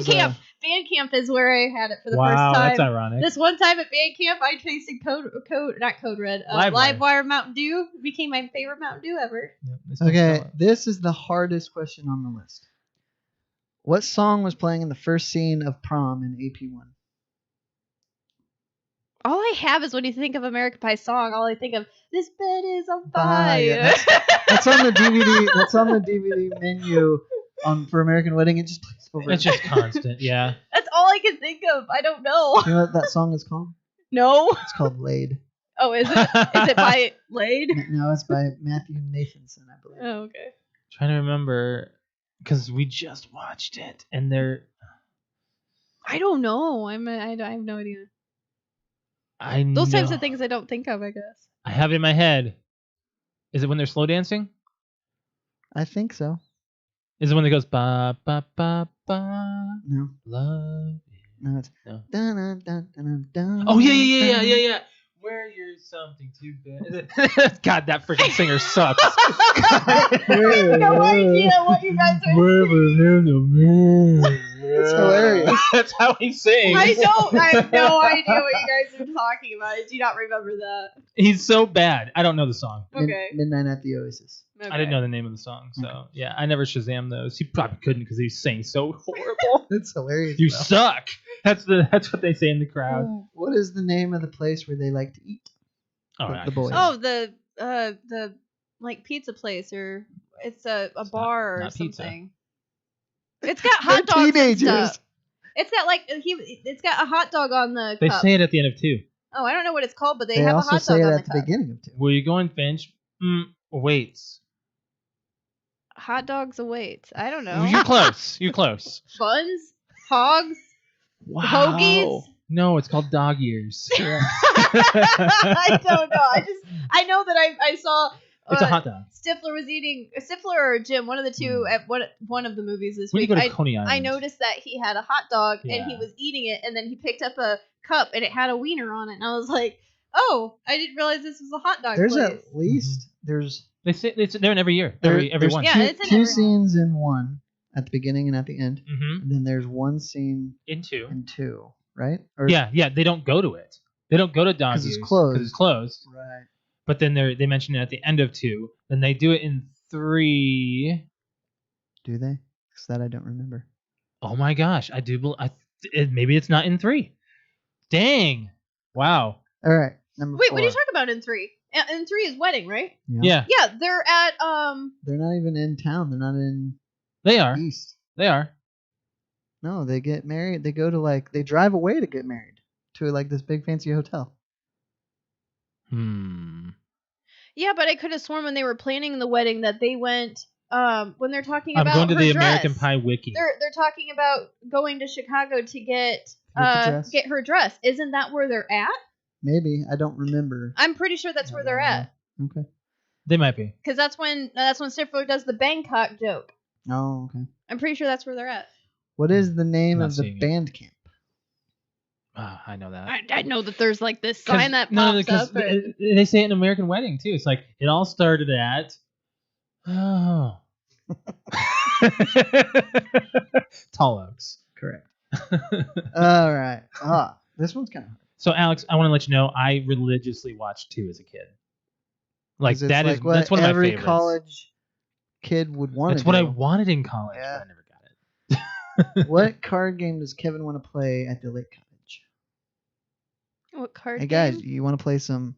camp. Band camp is where I had it for the first Wow, time. that's ironic. This one time at band camp, I tasted not Code Red, Livewire Mountain Dew. It became my favorite Mountain Dew ever. Yep, they still Okay, sell it. this is the hardest question on the list. What song was playing in the first scene of Prom in AP1? All I have is when you think of American Pie song, all I think of this bed is on Fire. fire. That's on the DVD. That's on the DVD menu for American Wedding. It just plays over. It's just constant, yeah. That's all I can think of. I don't know. You know what that song is called? No. It's called Laid. Oh, is it? Is it by Laid? No, it's by Matthew Nathanson, I believe. Oh, okay. Trying to remember, because we just watched it, and they're. I don't know. I have no idea. I Those types know. of things I don't think of, I guess. I have it in my head. Is it when they're slow dancing? I think so. Is it when it goes ba ba ba ba? No. Love. No, it's. No. Dun, dun, dun, dun, dun, Oh yeah. Where you're something too bad. God, that freaking singer sucks. I have no idea what you guys are saying. It's hilarious. That's how he sings. I have no idea what you guys are talking about. I do not remember that. He's so bad. I don't know the song. Okay. Midnight at the Oasis. Okay. I didn't know the name of the song, so yeah, I never Shazam those. He probably couldn't because he sang so horrible. It's hilarious. You though. suck. That's what they say in the crowd. What is the name of the place where they like to eat? Oh, the I can boys. say Oh, the like pizza place, or it's a bar or not pizza. something. It's got hot They're dogs and teenagers. stuff. It's got it's got a hot dog on the They cup. say it at the end of 2. Oh, I don't know what it's called, but they They have a also hot say dog it on at the the cup. beginning of 2. Where you going, Finch? Wait. Hot dogs await. I don't know. You're close. You're close. Buns, hogs, Wow. hoagies. No, it's called dog ears. I don't know. I know that I saw. It's a hot dog. Stifler or Jim, one of the two at one of the movies this When you week. go to Coney Island. I noticed that he had a hot dog and he Yeah. was eating it, and then he picked up a cup and it had a wiener on it, and I was like, oh, I didn't realize this was a hot dog There's place. at least there's they're in every year. Every there's one. Yeah, two, it's in two every one. scenes in one at the beginning and at the end, Mm-hmm. and then there's one scene In two. in two, right? Or, Yeah. They don't go to it. They don't go to dog 'Cause ears it's closed. because it's closed. Right. But then they mention it at the end of 2. Then they do it in 3. Do they? Because that I don't remember. Oh my gosh, I do. Maybe it's not in 3. Dang. Wow. All right. Number Wait, 4. what are you talking about in 3? In 3 is wedding, right? Yeah, Yeah, they're at They're not even in town. They're not in they are. East. They are. No, they get married. They go to they drive away to get married to this big fancy hotel. Yeah, but I could have sworn when they were planning the wedding that they went when they're talking I'm about going to her the dress, American Pie wiki. They're talking about going to Chicago to get the dress? get her dress. Isn't that where they're at? Maybe I don't remember. I'm pretty sure that's where they're at. Okay. They might be. Because that's when Stifler does the Bangkok joke. Oh, okay. I'm pretty sure that's where they're at. What is the name Not of the seeing it. band camp? I know that. I know that there's this sign that pops up. And, they say it in American Wedding too. It's like it all started at. Oh. Tall Oaks. Correct. All right. This one's kind of hard. So Alex, I want to let you know I religiously watched 2 as a kid. Like 'Cause it's that is what that's one of my every favorites. college kid would want. That's what I wanted in college, Yeah. but I never got it. What card game does Kevin want to play at the lake cottage? what card? Hey guys, game? you want to play some?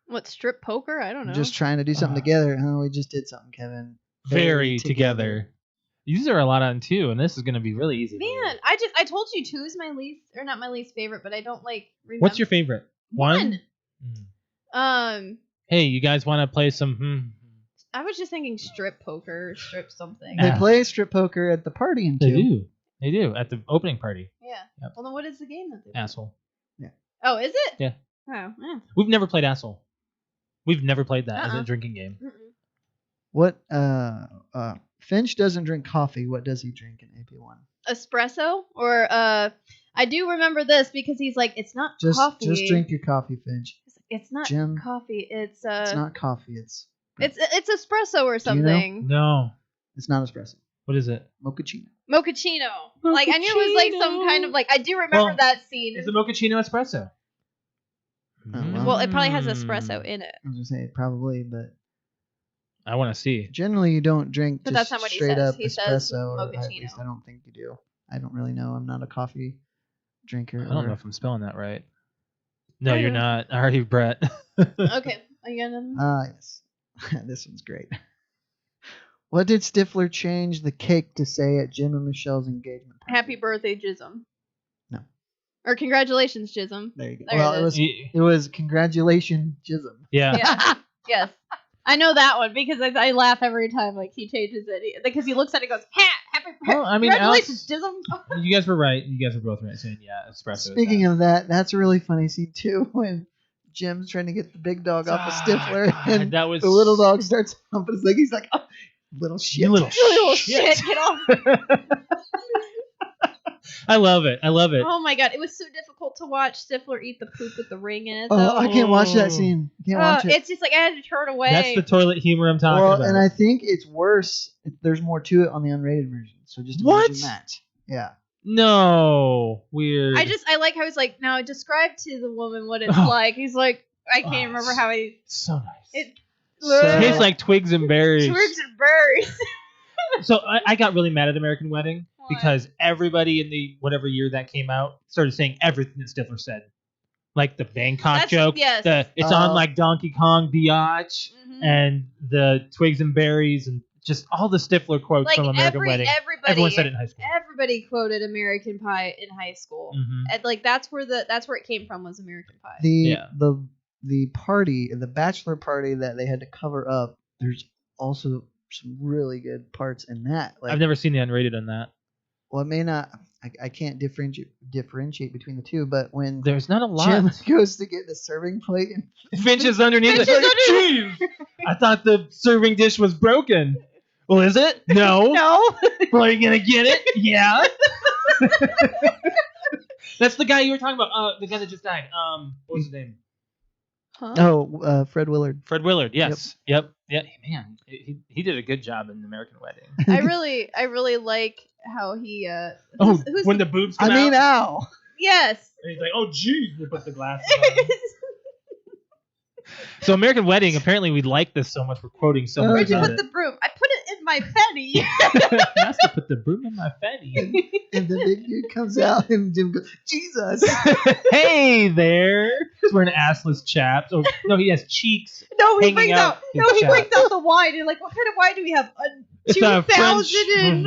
What, strip poker? I don't know. Just trying to do something together. Oh, we just did something, Kevin. Very together. These are a lot on 2, and this is going to be really easy. for you. Man, I told you 2 is my least, or not my least favorite, but I don't remember. What's your favorite? 1? Hey, you guys want to play some? I was just thinking strip poker, or strip something. They Yeah. play strip poker at the party in 2. They do. They do at the opening party. Yeah. Yep. Well, then what is the game that they play? Asshole. Oh, is it? Yeah. Oh, yeah. We've never played Asshole. We've never played that as Uh-uh. a drinking game. Mm-mm. What? Finch doesn't drink coffee. What does he drink in AP1? Espresso, or I do remember this because he's like, it's not coffee. Just drink your coffee, Finch. It's not Jim, coffee. It's It's not coffee. It's espresso or Do you know? something. No. It's not espresso. What is it? Mochaccino. Mochaccino. Like I knew it was like some kind of I do remember Well, that scene. It's a mochaccino espresso. Oh, Well, it probably has espresso in it. I was gonna say probably, but I want to see. generally you don't drink But just that's not what he straight says. up He says espresso. Or at mochaccino. least I don't think you do. I don't really know. I'm not a coffee drinker. I don't know or- if I'm spelling that right. No, I you're don't- not. All right, Brett. Okay. Are you gonna? Yes. This one's great. What did Stifler change the cake to say at Jim and Michelle's engagement party? Happy birthday, Jism. No. Or congratulations, Jism. There you go. There Well, it it was Y- it was congratulations, Jism. yeah. Yeah. Yes. I know that one because I laugh every time he changes it because he looks at it and goes, happy Well, I mean, congratulations, Jism. You guys were right. You guys were both right saying espresso. Speaking of that, that's a really funny scene too when Jim's trying to get the big dog off of Stifler and that was the little dog starts humping his leg. He's like, oh, little shit. You little You little shit. shit, get off. I love it. I love it. Oh my god, it was so difficult to watch Stifler eat the poop with the ring in it. Oh, Though. I can't watch that scene. I can't watch it. It's just I had to turn away. That's the toilet humor I'm talking Well, about. and I think it's worse. There's more to it on the unrated version. So just What? imagine that. Yeah. No, weird. I like how he's like, now describe to the woman what it's Oh. like. He's like, I can't Oh, remember how he. so nice. It So- tastes like twigs and berries. twigs and berries. So I got really mad at American Wedding Why? because everybody in the whatever year that came out started saying everything that Stifler said, like the Bangkok That's- joke. yes. It's on like Donkey Kong Biatch Mhm. and the twigs and berries and just all the Stifler quotes Like from American Wedding. everybody, Everyone said it in high school. Everybody quoted American Pie in high school, Mhm. and that's where it came from was American Pie. Yeah. The party, the bachelor party that they had to cover up. There's also some really good parts in that. Like, I've never seen the unrated on that. well, it may not. I can't differentiate between the two, but when There's not a lot. Jim goes to get the serving plate and Finch is underneath Finch it. is Jeez, I thought the serving dish was broken. Well, is it? No. No. Well, are you gonna get it? Yeah. That's the guy you were talking about. The guy that just died. What was his name? Huh? Fred Willard. Fred Willard. Yes. Yep. Yeah. Man, he did a good job in American Wedding. I really like how he. Who's When the boobs come I mean, out. ow. Yes. And he's like, oh, geez. They put the glasses on. So American Wedding, apparently we like this so much, we're quoting so much Where'd you about put it. the broom? I put it in my penny. Master put the broom in my fanny. And the big dude comes out, and Jim goes, Jesus. Hey there. He's wearing assless chaps. Oh, no, he has cheeks. No, he Hanging brings out out. his No, he chest. brings out the wine. And like, what kind of wine do we have? It's a French. 2000.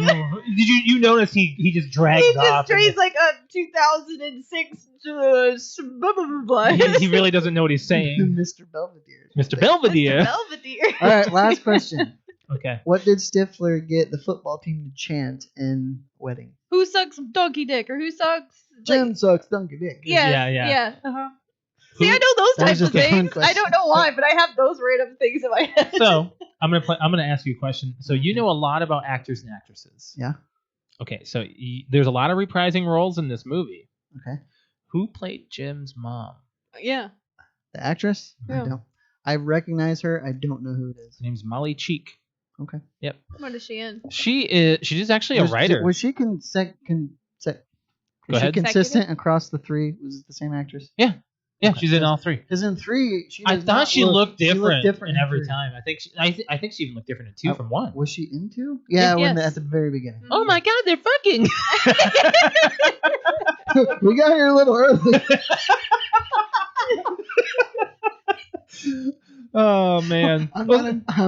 Did you notice he just drags He just off? drinks like a 2006. Blah, blah, blah, blah. He really doesn't know what he's saying. Mr. Belvedere. Mr. Belvedere. Mr. Belvedere. All right, last question. Okay. What did Stifler get the football team to chant in Wedding? Who sucks donkey dick or who sucks? Jim sucks donkey dick. Yeah. Uh-huh. Who- See, I know those That was types of just a fun things. I question. don't know why, but I have those random things in my head. So I'm gonna ask you a question. So you know a lot about actors and actresses. Yeah. Okay. So there's a lot of reprising roles in this movie. Okay. Who played Jim's mom? Yeah. The actress? Yeah. I don't. I recognize her. I don't know who it is. Her name's Molly Cheek. Okay. Yep. What is she in? She's actually a writer. Was she Go ahead. consistent across the three? Was it the same actress? Yeah, Okay. she's in all three. Because in three, she I does thought not she looked different different in every three. time. I think she even looked different in two from one. Was she in two? Yeah, Yes. at the very beginning. Oh my God, they're fucking. We got here a little early. Oh man. I'm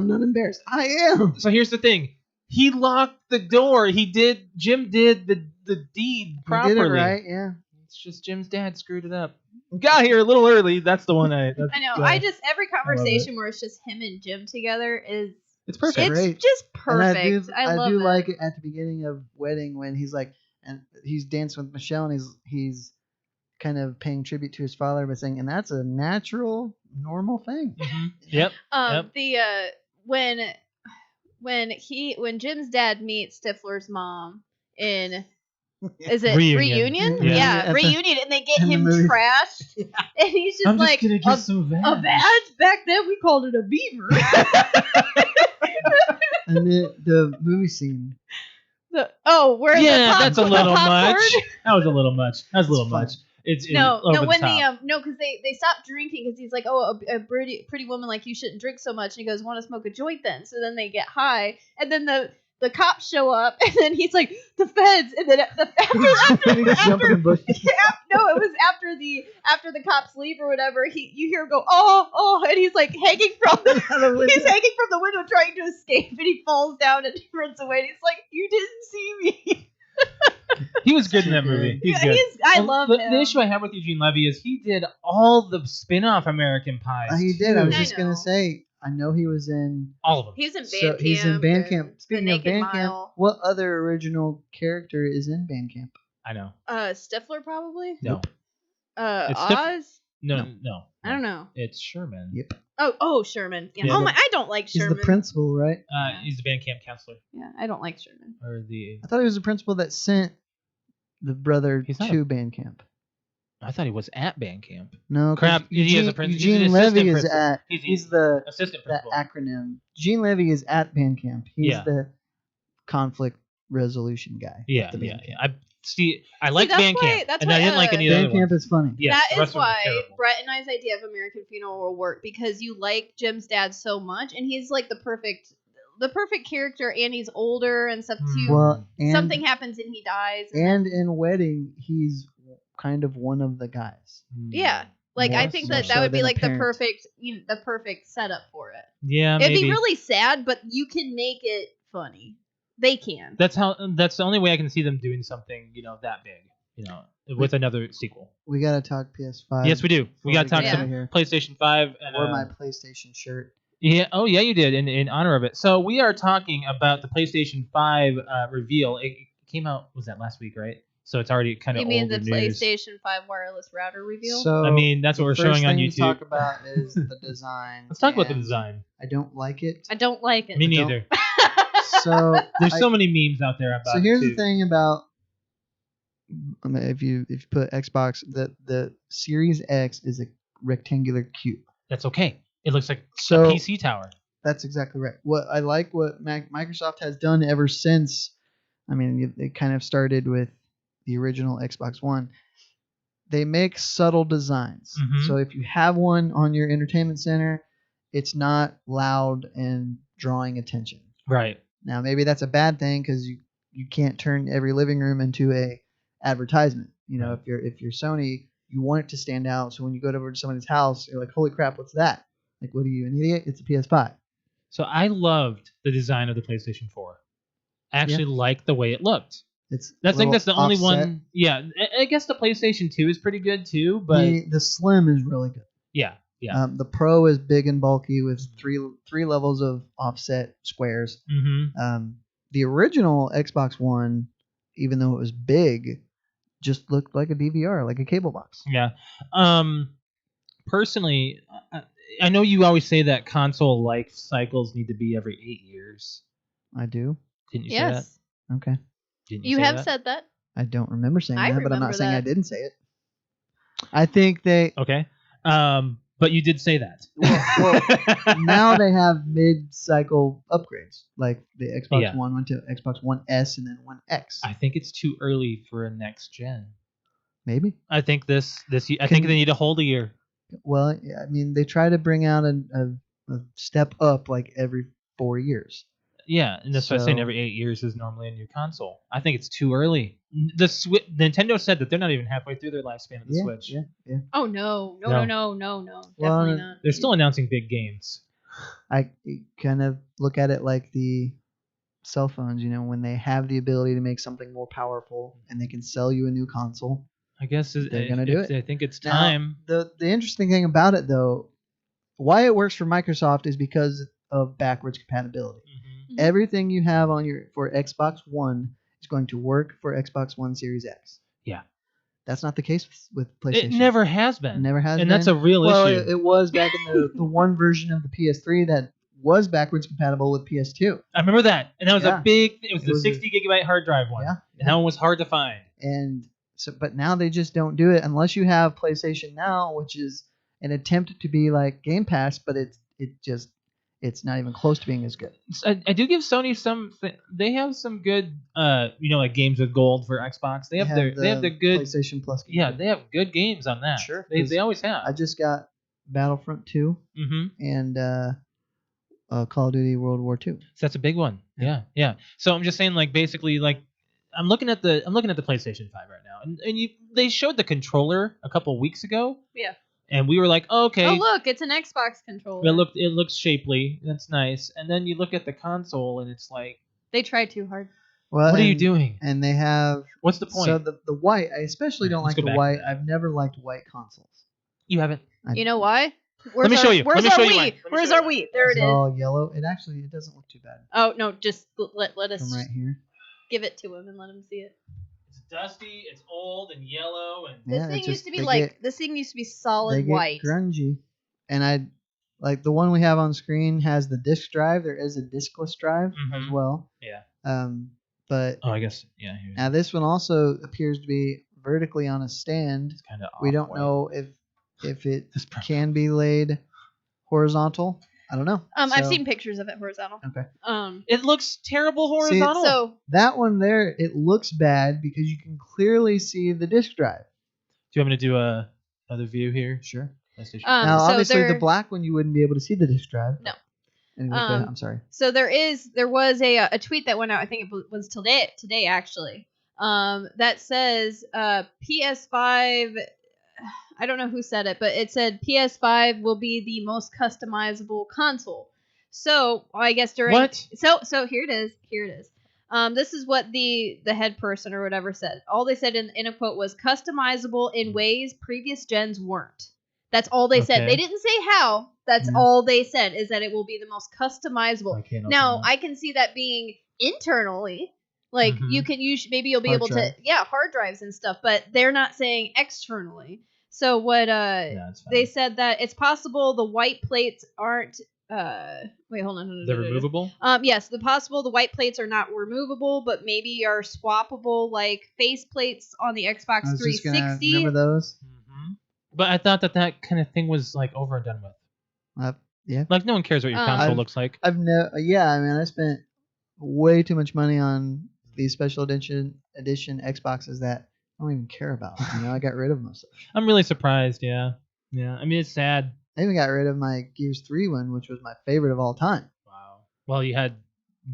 not embarrassed. I am. So here's the thing. He locked the door. Jim did the deed properly. You did it right, yeah. It's just Jim's dad screwed it up. Got here a little early. That's the one I. That's, I know. Every love conversation where it's just him and Jim together is It's perfect. Great. it's just And perfect. I love it. like it at the beginning of Wedding when he's like, and he's dancing with Michelle and he's kind of paying tribute to his father by saying, and that's a natural, normal thing. Mm-hmm. Yep. The when Jim's dad meets Stifler's mom in is it Reunion. Yeah, Yeah. At the- and they get in the him movie. trashed, and he's just like gonna get some a badge. Back then we called it a beaver. And the movie scene. Where Yeah, that's a little popcorn? much. That was a little much. It's fun. It's No, over when the top. because they stopped drinking because he's like, oh, a pretty woman like you shouldn't drink so much. And he goes, want to smoke a joint then? So then they get high, and then the cops show up, and then he's like, the feds, and then after Jumping in bushes. no, it was after the cops leave or whatever. You hear him go, oh, and he's like hanging from the he's hanging from the window trying to escape, and he falls down and he runs away. And he's like, you didn't see me. He was good in that movie. He's good. I And love the, him. The issue I have with Eugene Levy is he did all the spin-off American Pies. He did. I was I just going know. to say, I know he was in. All of them. He's in So Bandcamp. he's in Bandcamp. and Speaking The of Naked Bandcamp, Mile. what other original character is in Bandcamp? I know. Stifler probably. No. Oz. It's No. I don't know. It's Sherman. Yep. Oh, Sherman. Yeah. Yeah. Oh my, I don't like He's Sherman. the principal, right? He's the Bandcamp counselor. Yeah, I don't like Sherman. Or the. I thought he was the principal that sent the brother He's not to Bandcamp. I thought he was at Bandcamp. No, 'cause Crap, he is a principal. He's Eugene an Levy assistant is principal. at. He's He's the Assistant that principal. acronym. Gene Levy is at Bandcamp. He's Yeah. the conflict resolution guy. Yeah. at the Bandcamp. I like that's Bandcamp, why- that's and I why, didn't like any of the other Bandcamp ones. is funny. Yes, That the is rest of them are why terrible. Brett and I's idea of American Funeral will work, because you like Jim's dad so much, and he's like the perfect character, and he's older and stuff too. Well, and Something happens and he dies. and in Wedding, he's kind of one of the guys. Yeah. Like I More think so that would be than a like the parent. perfect setup for it. Yeah, It'd maybe. be really sad, but you can make it funny. They can. That's the only way I can see them doing something, that big, with another sequel. We gotta talk PS5. Yes, we do. We got to talk get some out of here. PlayStation 5 and Or my PlayStation shirt. yeah. Oh, yeah, you did in honor of it. So we are talking about the PlayStation 5 reveal. It came out. Was that last week, right? So it's already kind of You mean older the news. PlayStation 5 wireless router reveal? So I mean, that's what we're showing on The YouTube. first thing to talk about is the design. Let's talk about the and design. I don't like it. I don't like it. Me neither. So There's so many memes out there about. So here's it too. the thing about if you put Xbox, the Series X is a rectangular cube. That's okay. It looks like So a PC tower. That's exactly right. What I like what Microsoft has done ever since. I mean, it kind of started with the original Xbox One. They make subtle designs. Mhm. So if you have one on your entertainment center, it's not loud and drawing attention. Right. Now maybe that's a bad thing because you can't turn every living room into a advertisement. You know, Right. if you're Sony, you want it to stand out. So when you go over to somebody's house, you're like, holy crap, what's that? Like, what are you, an idiot? It's a PS5. So I loved the design of the PlayStation 4. I actually liked the way it looked. It's I think that's the only offset. one. Yeah, I guess the PlayStation 2 is pretty good too, but The Slim is really good. yeah. The Pro is big and bulky with three levels of offset squares. Mm-hmm. The original Xbox One, even though it was big, just looked like a DVR, like a cable box. Yeah. Personally, I know you always say that console life cycles need to be every 8 years. I do. Didn't you say Yes. that? Okay. Didn't You say have that? said that. I don't remember saying I that, but I'm not remember saying I that. didn't say it. I think they Okay. But you did say that. well, now they have mid-cycle upgrades, like the Xbox One went to Xbox One S and then One X. I think it's too early for a next gen. Maybe. I think I think they need to hold a year. Well, yeah, I mean, they try to bring out a step up like every 4 years. Yeah, and that's why I'm saying every 8 years is normally a new console. I think it's too early. Nintendo said that they're not even halfway through their lifespan of the Switch. Yeah. Oh no. No. Well, Definitely not. They're still announcing big games. I kind of look at it like the cell phones, you know, when they have the ability to make something more powerful and they can sell you a new console. I guess They're gonna do it. I think it's Now, time. The interesting thing about it, though, why it works for Microsoft is because of backwards compatibility. Mhm. Everything you have on for Xbox One is going to work for Xbox One Series X. Yeah. That's not the case with PlayStation. It never has been. It never has been. And that's a real well, issue. It was back in the one version of the PS3 that was backwards compatible with PS2. I remember that. And that was Yeah. a big it was It the was 60 gigabyte hard drive one. Yeah. And that one was hard to find. And so, but now they just don't do it unless you have PlayStation Now, which is an attempt to be like Game Pass, but it's not even close to being as good. I do give Sony some. They have some good, like games with gold for Xbox. They have the good PlayStation Plus. Yeah, they have good games on that. Sure, they always have. I just got Battlefront 2 Mm-hmm. and Call of Duty World War 2. So that's a big one. Yeah. So I'm just saying, like, basically, like, I'm looking at the PlayStation 5 right now, and they showed the controller a couple weeks ago. Yeah. And we were like, okay. Oh look, it's an Xbox controller. It looks shapely. That's nice. And then you look at the console, and it's like, They tried too hard. Well, what are you doing? And they have. What's the point? So the white, I especially don't Let's like go the back white. to that. I've never liked white consoles. You haven't. You know why? Let me show you. Where's Let me our show you Wii? mine. Let me Where's show you our Wii? There it It's is. all yellow. It doesn't look too bad. Oh no, just let us From right here. give it to him and let him see it. It's dusty. It's old and yellow and. Yeah, This thing it's used just- to be they like get- this thing used to be They solid get white. grungy, and I like the one we have on screen has the disc drive. There is a discless drive as Mhm. well. Yeah. But Oh, I guess. Yeah. Here's now this one also appears to be vertically on a stand. it's kind of. We don't know if it can be laid horizontal. I don't know. I've So- seen pictures of it horizontal. Okay. It looks terrible horizontal. So That one there, it looks bad because you can clearly see the disc drive. do you want me to do another view here? Sure. PlayStation. Now, so obviously, the there- black one you wouldn't be able to see the disc drive. No. Anyway, go ahead. I'm sorry. So there was a tweet that went out. I think it was today actually. That says PS5. I don't know who said it, but it said PS5 will be the most customizable console. So I guess during What? So here it is. This is what the head person or whatever said. All they said in a quote was customizable in ways previous gens weren't. That's all they said. Okay. They didn't say how. That's Yeah. all they said is that it will be the most customizable. I can't open Now, that. I can see that being internally Like Mhm. you can maybe you'll be Hard able drive. to hard drives and stuff, but they're not saying externally. So what Yeah, it's fine. they said that it's possible the white plates aren't wait, hold on. They're removable? Yes, the white plates are not removable, but maybe are swappable like face plates on the Xbox I was just gonna 360. remember those. Mm-hmm. But I thought that kind of thing was like over and done with. Yeah. Like no one cares what your console looks like. I mean, I spent way too much money on these special edition Xboxes that I don't even care about. I got rid of most of them. I'm really surprised. Yeah. I mean, it's sad. I even got rid of my Gears 3 one, which was my favorite of all time. Wow. Well, you had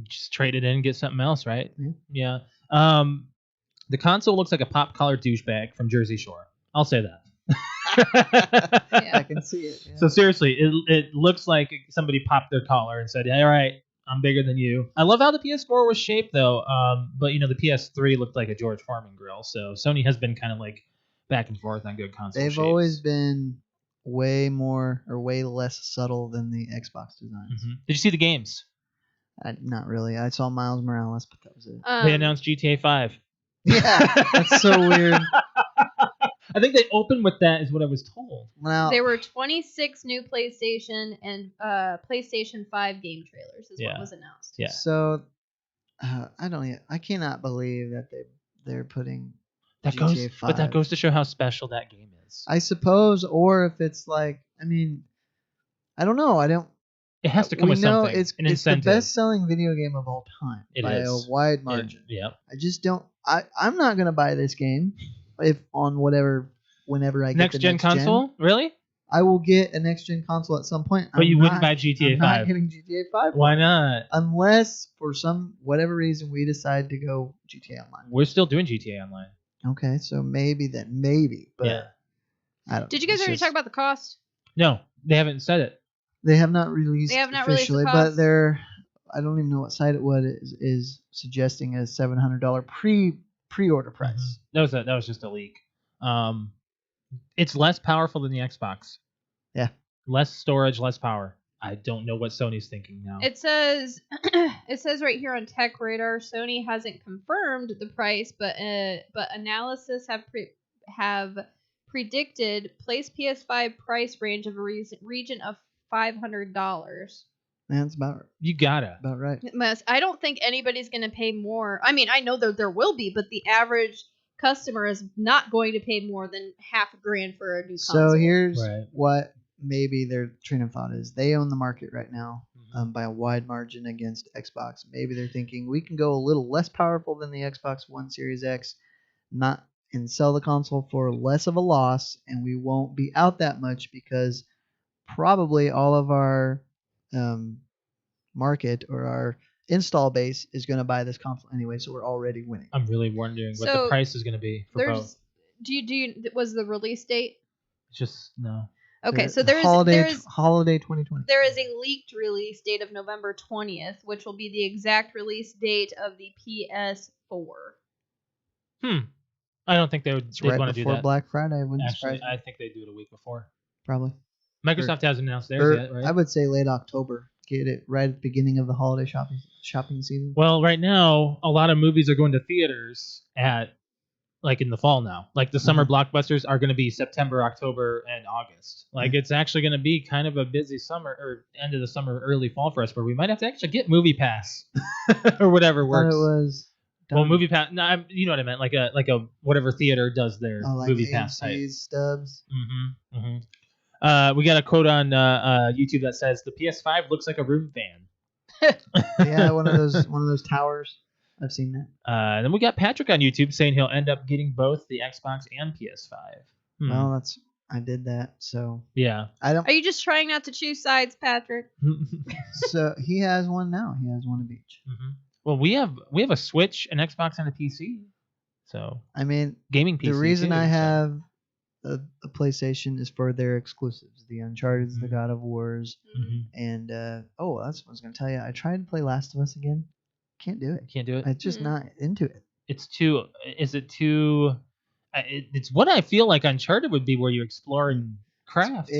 just trade it in and get something else, right? Yeah. The console looks like a pop collar douchebag from Jersey Shore. I'll say that. I can see it. Yeah. So seriously, it looks like somebody popped their collar and said, "All right, I'm bigger than you." I love how the PS4 was shaped though. But the PS3 looked like a George Foreman grill. So Sony has been kind of like back and forth on good console They've shapes. always been way more or way less subtle than the Xbox designs. Mm-hmm. Did you see the games? Not really. I saw Miles Morales, but that was it. They announced GTA 5. Yeah, that's so weird. I think they opened with that, is what I was told. Now, There were 26 new PlayStation and PlayStation 5 game trailers is what was announced. Yeah. So I cannot believe that they're putting That GTA goes, 5. but that goes to show how special that game is. I suppose, or if it's like, I mean, I don't know. I don't. It has to come with know something. it's an the incentive. best-selling video game of all time It by is. a wide margin. Yeah. I just don't. I'm not gonna buy this game if on whenever I get Next the gen next console? Really? I will get a next gen console at some point. But you wouldn't buy GTA I'm 5. not getting GTA 5. Why not? Unless for whatever reason we decide to go GTA Online. We're still doing GTA Online. Okay, so maybe, but Yeah. I don't. Did you guys already talk about the cost? No, they haven't said it. They have not released They have not released the officially, cost? but they're. I don't even know what site it was is suggesting a $700 pre-order price. That was just a leak. It's less powerful than the Xbox. Yeah. Less storage, less power. I don't know what Sony's thinking now. It says right here on Tech Radar, Sony hasn't confirmed the price, but analysis have predicted place PS5 price range of a region of $500. That's about right. I don't think anybody's going to pay more. I mean, I know there will be, but the average customer is not going to pay more than $500,000 for a new console. So here's what maybe their train of thought is. They own the market right now by a wide margin against Xbox. Maybe they're thinking we can go a little less powerful than the Xbox One Series X, and sell the console for less of a loss, and we won't be out that much because probably all of our market or our install base is going to buy this console anyway, so we're already winning. I'm really wondering what the price is going to be for both. Was the release date? Just no. Okay, so there's holiday 2020. There is a leaked release date of November 20th, which will be the exact release date of the PS4. I don't think they'd want to do that. Before Black Friday, wouldn't Actually, surprise me. I think they do it a week before. Probably. Microsoft hasn't announced theirs yet, right? I would say late October. Get it right at the beginning of the holiday shopping season. Well, right now, a lot of movies are going to theaters in the fall now. Like the summer blockbusters are going to be September, October, and August. It's actually going to be kind of a busy summer or end of the summer, early fall for us, where we might have to actually get Movie Pass or whatever works. It was well, Movie Pass. No, you know what I meant. Like a whatever theater does their Movie Pass type. Stubs. We got a quote on YouTube that says the PS5 looks like a room fan. Yeah, one of those towers. I've seen that. Then we got Patrick on YouTube saying he'll end up getting both the Xbox and PS5. Well, I did that, so yeah. I don't. Are you just trying not to choose sides, Patrick? So he has one now. He has one of each. Well, we have a Switch, an Xbox, and a PC. So I mean, gaming PC. The reason too, I have a PlayStation is for their exclusives, the Uncharted, the God of Wars, and that's what I was going to tell you. I tried to play Last of Us again. Can't do it. Can't do it. I'm just not into it. It's too. Is it too? It's what I feel like Uncharted would be, where you explore and craft.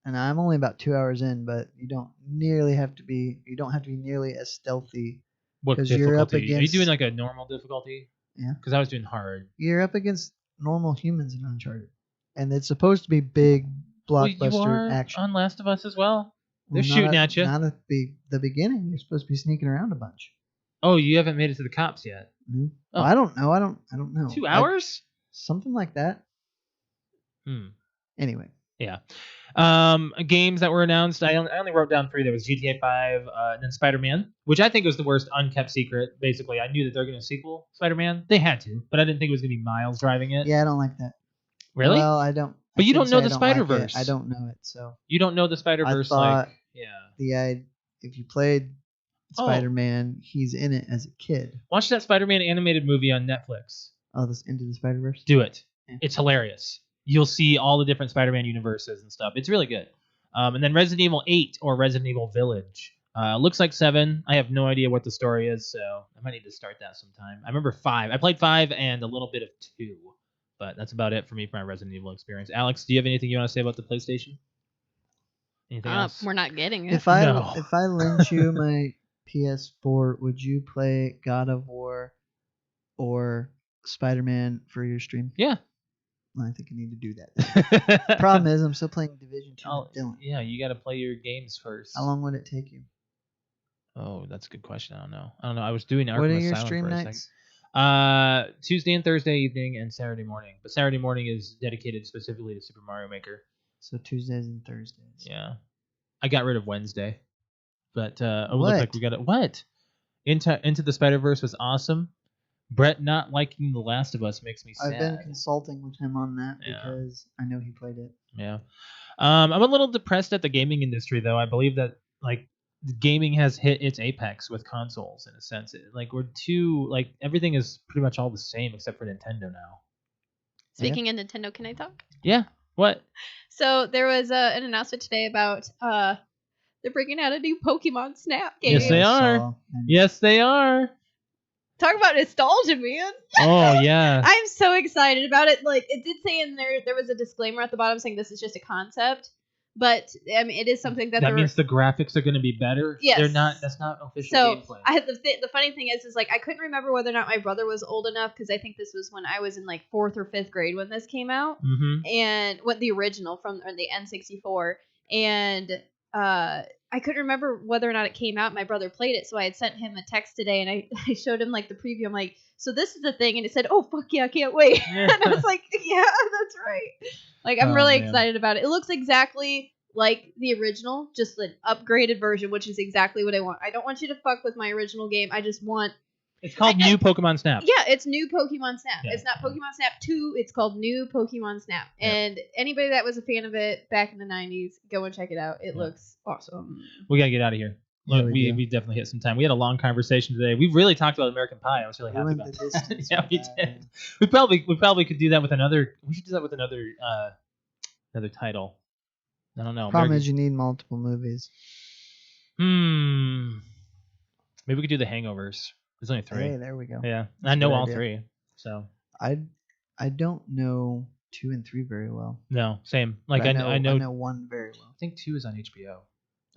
And I'm only about 2 hours in, but you don't have to be nearly as stealthy What 'Cause you're up difficulty? Are you against- doing like a normal difficulty? Yeah. Because I was doing hard. You're up against normal humans in Uncharted, and it's supposed to be big Well, you blockbuster are action. on Last of Us as well. They're Well, not shooting at you. Not at the beginning. You're supposed to be sneaking around a bunch. Oh, you haven't made it to the cops yet. No. Oh. Well, I don't know. I don't know. 2 hours? Something like that. Anyway. Yeah. Games that were announced. I only wrote down 3. There was GTA 5, and then Spider-Man, which I think was the worst unkept secret. Basically, I knew that they're going to sequel Spider-Man. They had to, but I didn't think it was going to be Miles driving it. Yeah, I don't like that. Really? Well, I don't. But you don't know say the I like it. Spider-Verse. I don't know it, so. You don't know the Spider-Verse, thought yeah. If you played Oh. Spider-Man, he's in it as a kid. Watch that Spider-Man animated movie on Netflix. Oh, this Into the Spider-Verse? Do it. Yeah. It's hilarious. You'll see all the different Spider-Man universes and stuff. It's really good. And then Resident Evil 8 or Resident Evil Village. Looks like 7. I have no idea what the story is, so I might need to start that sometime. I remember 5. I played 5 and a little bit of 2. But that's about it for me for my Resident Evil experience. Alex, do you have anything you want to say about the PlayStation? Anything else? We're not getting it. If I No. lent you my PS4, would you play God of War or Spider-Man for your stream? Yeah. Well, I think I need to do that. Problem is, I'm still playing Division 2 with Dylan. Yeah, you got to play your games first. How long would it take you? Oh, that's a good question. I don't know. I was doing Arkham What are your Asylum stream for a nights? second. Tuesday and Thursday evening and Saturday morning. But Saturday morning is dedicated specifically to Super Mario Maker. So Tuesdays and Thursdays. Yeah. I got rid of Wednesday. But it What? looks like we got it. What? Into the Spider-Verse was awesome. Brett not liking The Last of Us makes me sad. I've been consulting with him on that Yeah. because I know he played it. Yeah. I'm a little depressed at the gaming industry, though. I believe that, like, gaming has hit its apex with consoles, in a sense. Everything is pretty much all the same except for Nintendo now. Speaking of Nintendo, can I talk? Yeah. What? So there was an announcement today about they're bringing out a new Pokemon Snap game. Yes, they are. And Yes, they are. Talk about nostalgia, man. Oh, yeah. I'm so excited about it. Like, it did say in there was a disclaimer at the bottom saying this is just a concept, but I mean, it is something that means the graphics are going to be better. Yes. that's not official So gameplay. I had the funny thing is like I couldn't remember whether or not my brother was old enough because I think this was when I was in like 4th or 5th grade when this came out, and what the original from the N64, and I couldn't remember whether or not it came out. My brother played it, so I had sent him a text today, and I showed him like the preview. I'm like, so this is the thing, and it said, "Oh fuck yeah, I can't wait." And I was like, "Yeah, that's right." Like I'm really excited about it. It looks exactly like the original, just an upgraded version, which is exactly what I want. I don't want you to fuck with my original game. I just want. It's called New Pokemon Snap. Yeah, it's New Pokemon Snap. Yeah. It's not Pokemon Snap 2. It's called New Pokemon Snap. Yeah. And anybody that was a fan of it back in the 90s, go and check it out. It looks awesome. We got to get out of here. Yeah, Look, we do. we definitely hit some time. We had a long conversation today. We really talked about American Pie. I was really we happy went about the that. distance. Yeah, with we that, did. man. We probably could do that with another. We should do that with another title. I don't know. Problem American- is you need multiple movies. Maybe we could do the Hangovers. There's only 3. Hey, there we go. Yeah, That's I a know good all idea. 3. So I don't know 2 and 3 very well. no, same. Like But I know. I know 1 very well. I think 2 is on HBO.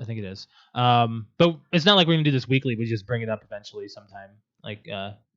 I think it is. But it's not like we're gonna do this weekly. We just bring it up eventually sometime, like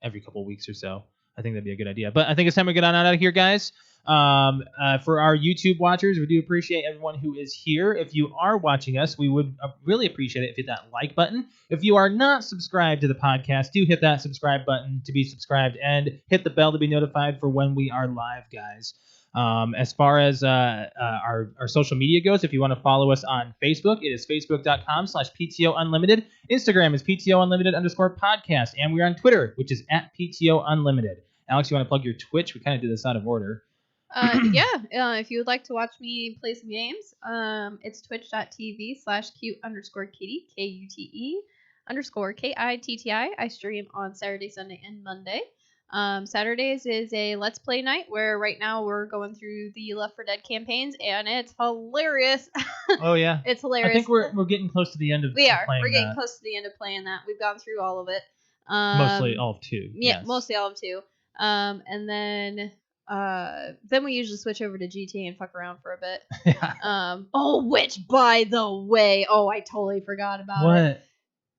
every couple weeks or so. I think that'd be a good idea. But I think it's time we get on out of here, guys. For our YouTube watchers, we do appreciate everyone who is here. If you are watching us, we would really appreciate it if you hit that like button. If you are not subscribed to the podcast, do hit that subscribe button to be subscribed and hit the bell to be notified for when we are live, guys. As far as our social media goes, if you want to follow us on Facebook, it is facebook.com/PTOUnlimited. Instagram is PTOUnlimited_podcast. And we're on Twitter, which is @PTOUnlimited. Alex, you want to plug your Twitch? We kind of did this out of order. If you would like to watch me play some games, it's twitch.tv/cute_kitty, KUTE_KITTI. I stream on Saturday, Sunday, and Monday. Saturdays is a Let's Play night where right now we're going through the Left 4 Dead campaigns, and it's hilarious. Oh, yeah. It's hilarious. I think we're getting close to the end of We are. playing We're getting that. close to the end of playing that. We've gone through all of it. Mostly all of 2. Yeah, yes. mostly all of 2. And then we usually switch over to GTA and fuck around for a bit. Yeah. Which by the way, I totally forgot about it. What?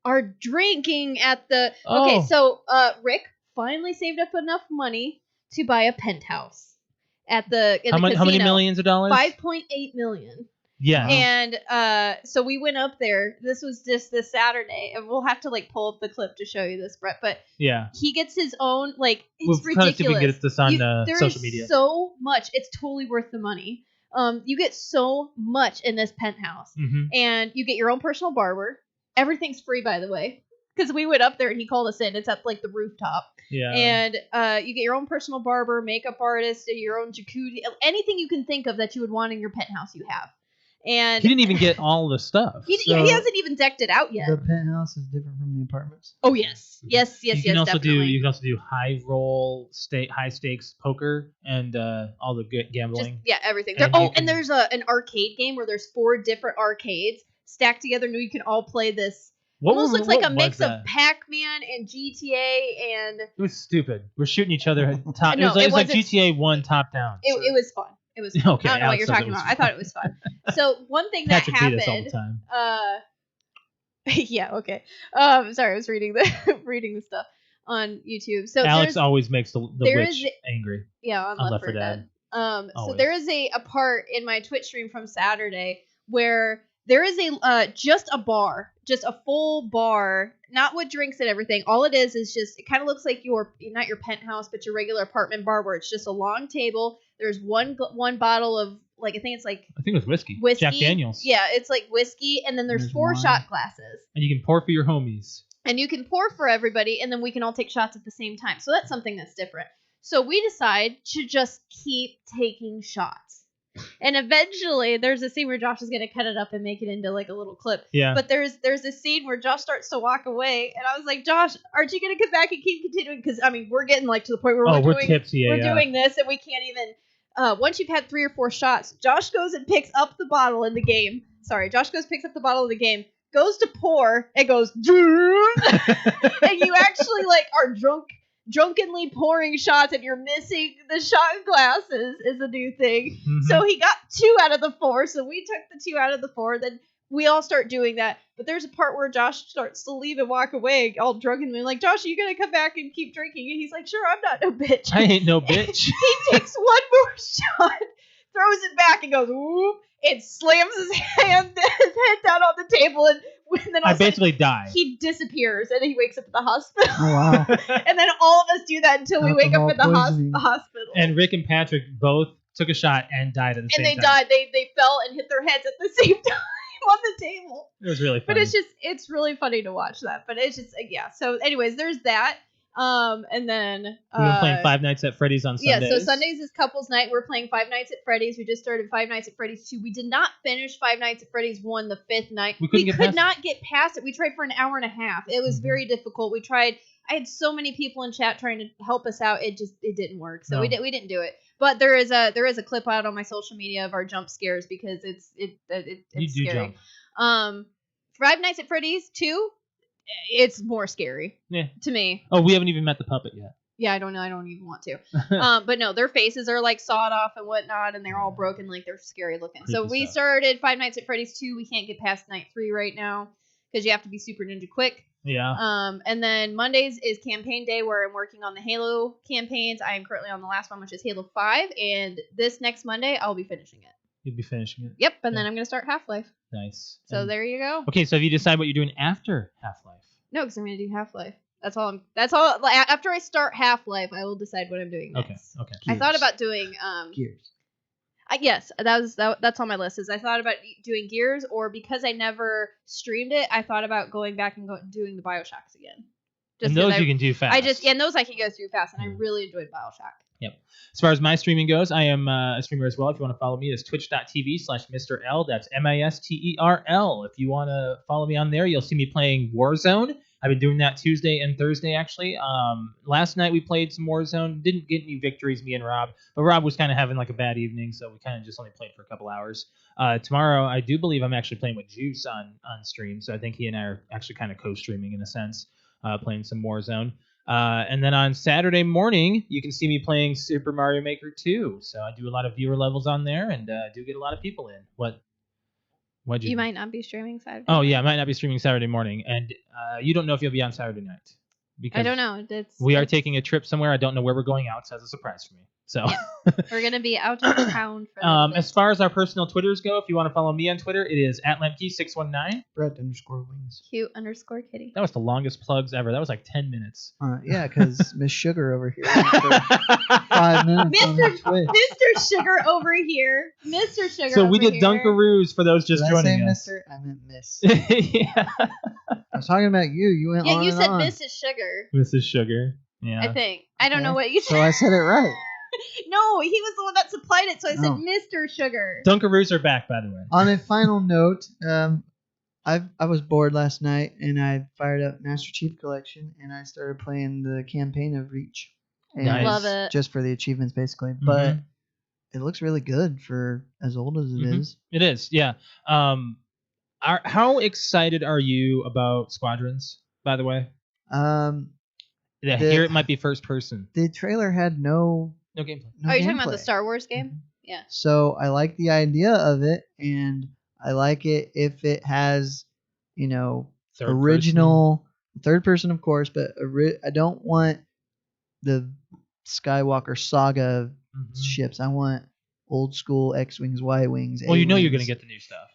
are drinking at the. Oh. Okay, so Rick finally saved up enough money to buy a penthouse at the casino. How many millions of dollars? 5.8 million. Yeah. Wow. And so we went up there. This was just this Saturday, and we'll have to like pull up the clip to show you this, Brett. But Yeah. he gets his own it's We'll ridiculous. try to see if we can get this on There social is media. so much. It's totally worth the money. You get so much in this penthouse, and you get your own personal barber. Everything's free, by the way, because we went up there and he called us in. It's at like the rooftop. Yeah. And you get your own personal barber, makeup artist, your own jacuzzi, anything you can think of that you would want in your penthouse, you have. And he didn't even get all the stuff. he hasn't even decked it out yet. The penthouse is different from the apartments. Oh yes, You can also definitely. you can also do high stakes poker and all the good gambling. Everything. And There's an arcade game where there's 4 different arcades stacked together, and you can all play this. Almost looks like a mix of Pac-Man and GTA, and it was stupid. We're shooting each other at top. No, it was like wasn't- GTA 1 top down. it was fun. It was fun. Okay, I don't know what Alex you're says talking it was about. I thought it was fun. So one thing Patrick that beat us all the happened. time. Yeah. Okay. Sorry, I was reading the stuff on YouTube. So Alex always makes the there witch is- angry. Yeah, on Left 4 Dead. So Always. there is a part in my Twitch stream from Saturday where there is just a bar, just a full bar, not with drinks and everything. All it is just it kind of looks like not your penthouse, but your regular apartment bar where it's just a long table. There's one bottle of I think it was whiskey. whiskey. Jack Daniels. Yeah, it's like whiskey, and then there's There's 4 wine. shot glasses. And you can pour for your homies. And you can pour for everybody, and then we can all take shots at the same time. So that's something that's different. So we decide to just keep taking shots. And eventually, there's a scene where Josh is going to cut it up and make it into like a little clip. Yeah. But there's a scene where Josh starts to walk away, and I was like, Josh, aren't you going to come back and keep continuing? Because, I mean, we're getting like to the point where we're doing, tipsy. we're doing this, and we can't even... once you've had 3 or 4 shots, Josh goes and picks up the bottle in the game. Picks up the bottle in the game, goes to pour, and goes... and you actually are drunkenly pouring shots, and you're missing the shot glasses is a new thing. Mhm. So he got 2 out of the 4, so we took the 2 out of the 4, then we all start doing that. But there's a part where Josh starts to leave and walk away all drunkenly, like, Josh, are you gonna come back and keep drinking? And he's like, sure, I'm not no bitch. I ain't no bitch. He takes one more shot, throws it back, and goes, whoop, and slams his head down on the table, and then I basically die. he disappears, and then he wakes up at the hospital. Oh, wow. And then all of us do that until we wake up Alcohol at the poisoning. hospital. And Rick and Patrick both took a shot and died at the same And time. they died. They fell and hit their heads at the same time on the table. It was really funny. But it's really funny to watch that. But it's just yeah. So anyways, there's that. And then We've been playing Five Nights at Freddy's on Sundays. Yeah, so Sundays is couples night. We're playing Five Nights at Freddy's. We just started Five Nights at Freddy's 2. We did not finish Five Nights at Freddy's 1 the 5th night. We couldn't get could past not get past it. We tried for an hour and a half. It was Mhm. very difficult. We tried. I had so many people in chat trying to help us out. It didn't work. So No. we didn't do it. But there is a clip out on my social media of our jump scares because it's You do scary. jump. Five Nights at Freddy's 2, it's more scary Yeah. to me. Oh, we haven't even met the puppet yet. Yeah, I don't know. I don't even want to. But no, their faces are like sawed off and whatnot, and they're all broken, like they're scary looking. So Creepy we stuff. started Five Nights at Freddy's 2. We can't get past night 3 right now because you have to be super ninja quick. Yeah. And then Mondays is campaign day where I'm working on the Halo campaigns. I am currently on the last one, which is Halo 5, and this next Monday I'll be finishing it. You'll be finishing it. Yep, and then Yeah. I'm gonna start Half-Life. Nice. So And- there you go. Okay, so have you decided what you're doing after Half-Life? No, because I'm gonna do Half-Life. That's all. After I start Half-Life, I will decide what I'm doing next. Okay. I thought about doing Gears. yes, that's on my list. Is I thought about doing Gears, or because I never streamed it, I thought about going back and doing the BioShocks again. And 'cause those you can do fast. and those I can go through fast, and I really enjoyed BioShock. As far as my streaming goes, I am a streamer as well. If you want to follow me, it's twitch.tv/Mr. L. That's MISTERL. If you want to follow me on there, you'll see me playing Warzone. I've been doing that Tuesday and Thursday, actually. Last night we played some Warzone. Didn't get any victories, me and Rob. But Rob was kind of having like a bad evening, so we kind of just only played for a couple hours. Tomorrow, I do believe I'm actually playing with Juice on stream. So I think he and I are actually kind of co-streaming in a sense, playing some Warzone. And then on Saturday morning, you can see me playing Super Mario Maker 2. So I do a lot of viewer levels on there, and do get a lot of people in. What? What'd you You think? might not be streaming Saturday. Oh yeah, I might not be streaming Saturday morning, and you don't know if you'll be on Saturday night. Because I don't know. we are taking a trip somewhere. I don't know where we're going out, so it's a surprise for me. So We're gonna be out of town for a little bit. as far as our personal Twitters go, if you want to follow me on Twitter, it is @lemke619. Brett_wings. Cute_kitty. That was the longest plugs ever. That was like 10 minutes. Yeah, because Miss Sugar over here went for 5 minutes on her Twitch. Mr. Sugar over here. Mr. Sugar. So we over did here. Dunkaroos for those just Did I say joining us. Mr.? I meant Miss. Yeah. I was talking about you. You went Yeah, on you and said on. Mrs. Sugar. Mrs. Sugar. Yeah. I think. I don't know Okay. what you So said. I said it right. No, he was the one that supplied it, so I said Oh. Mr. Sugar. Dunkaroos are back, by the way. On a final note, I was bored last night and I fired up Master Chief Collection and I started playing the campaign of Reach. And Nice. Love it. Just for the achievements, basically. But Mhm. it looks really good for as old as it is. It is, yeah. How excited are you about Squadrons, by the way? The- Here it might be first person. The trailer had no gameplay. no Oh, you're talking about gameplay. the Star Wars game? Mhm. Yeah. So I like the idea of it, and I like it if it has, Third original third person, of course, but I don't want the Skywalker saga person. Mhm. ships. I want old school X-wings, Y-wings. Well, you know you're A-wings. going to get the new stuff.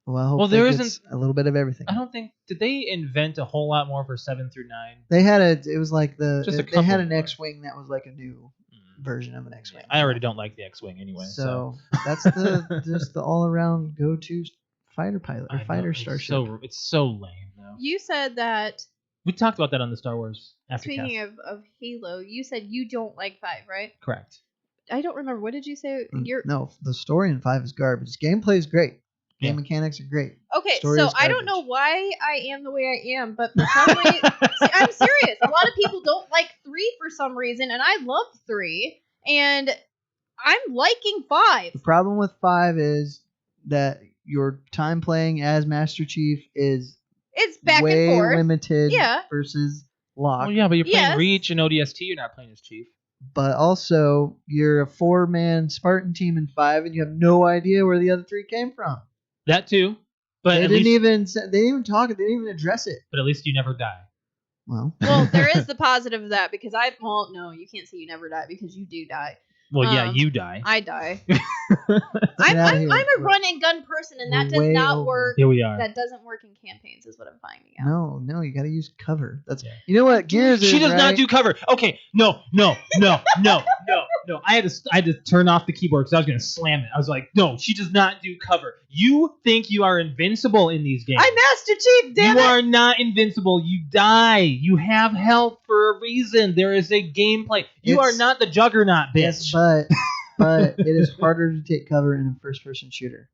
Well, I hope Well, that there gets isn't- a little bit of everything. I don't think did they invent a whole lot more for 7 through 9. They had it was like Just a they had couple an more. X-wing that was like a new version of an X-wing. I already don't like the X-wing anyway. So that's just the all-around go-to fighter pilot I or know, fighter starship. it's so lame though. You said that, We talked about that on the Star Wars aftercast. speaking of Halo, you said you don't like 5, right? Correct. I don't remember. What did you say? You're No, the story in 5 is garbage. Gameplay is great. Game Yeah. mechanics are great. Okay, Story so is I don't garbage. know why I am the way I am, but for some reason, I'm serious. A lot of people don't like 3 for some reason, and I love 3, and I'm liking 5. The problem with 5 is that your time playing as Master Chief is It's back way and forth. limited Yeah. versus Locke. Well, yeah, but you're playing Yes. Reach and ODST. You're not playing as Chief. But also, you're a 4-man Spartan team in 5, and you have no idea where the other 3 came from. That too. But They at didn't least, even talk. They didn't even address it. But at least you never die. Well, Well, there is the positive of that because no, you can't say you never die because you do die. Well, yeah, Um, you die. I die. Get I'm outta here. a run and gun person, and that does Way not over. work. Here we are. That doesn't work in campaigns, is what I'm finding out. no, you got to use cover. That's Yeah. You know what Gears is. She does not right? do cover. Okay, no. I had to turn off the keyboard because I was gonna slam it. I was like, no, she does not do cover. You think you are invincible in these games? I'm Master Chief, damn You it! are not invincible. You die. You have health for a reason. There is a gameplay. You It's- are not the Juggernaut, bitch. Yes, but it is harder to take cover in a first-person shooter.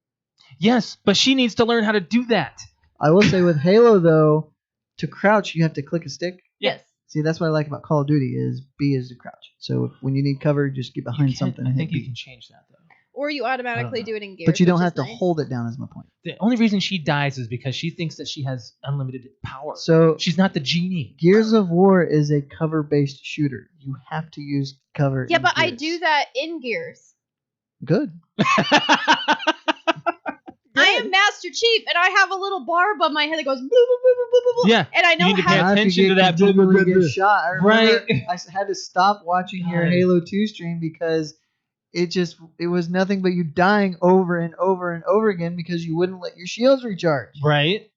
Yes, but she needs to learn how to do that. I will say with Halo though, to crouch you have to click a stick. Yes. See, that's what I like about Call of Duty is B is to crouch. So when you need cover, just get behind something. I and think hit you B. can change that though. Or you automatically I don't know. do it in Gears. But you don't which have is to nice. hold it down. Is my point. The only reason she dies is because she thinks that she has unlimited power. So She's not the genie. Gears of War is a cover-based shooter. You have to use cover. Yeah, in but I Gears. do that in Gears. Good. I am Master Chief, and I have a little bar above my head that goes boo, boo, boo, boo, boo, boo, boo. Yeah, And I know you need to how. pay Now, if you attention get to that continually blah, blah, blah, get shot. I remember Right. I had to stop watching your God. Halo 2 stream because it was nothing but you dying over and over and over again because you wouldn't let your shields recharge. Right?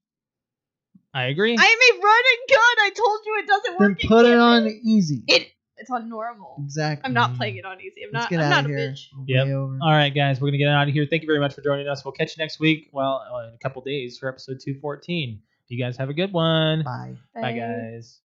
I agree. I am a run and gun. I told you it doesn't Then work. in put it campaign. on easy. It's on normal. Exactly. I'm not playing it on easy. I'm Let's not. get I'm out not of a here. bitch. Yep. Way over. All right, guys, we're going to get out of here. Thank you very much for joining us. We'll catch you next week, in a couple days for episode 214. You guys have a good one. Bye. Bye guys.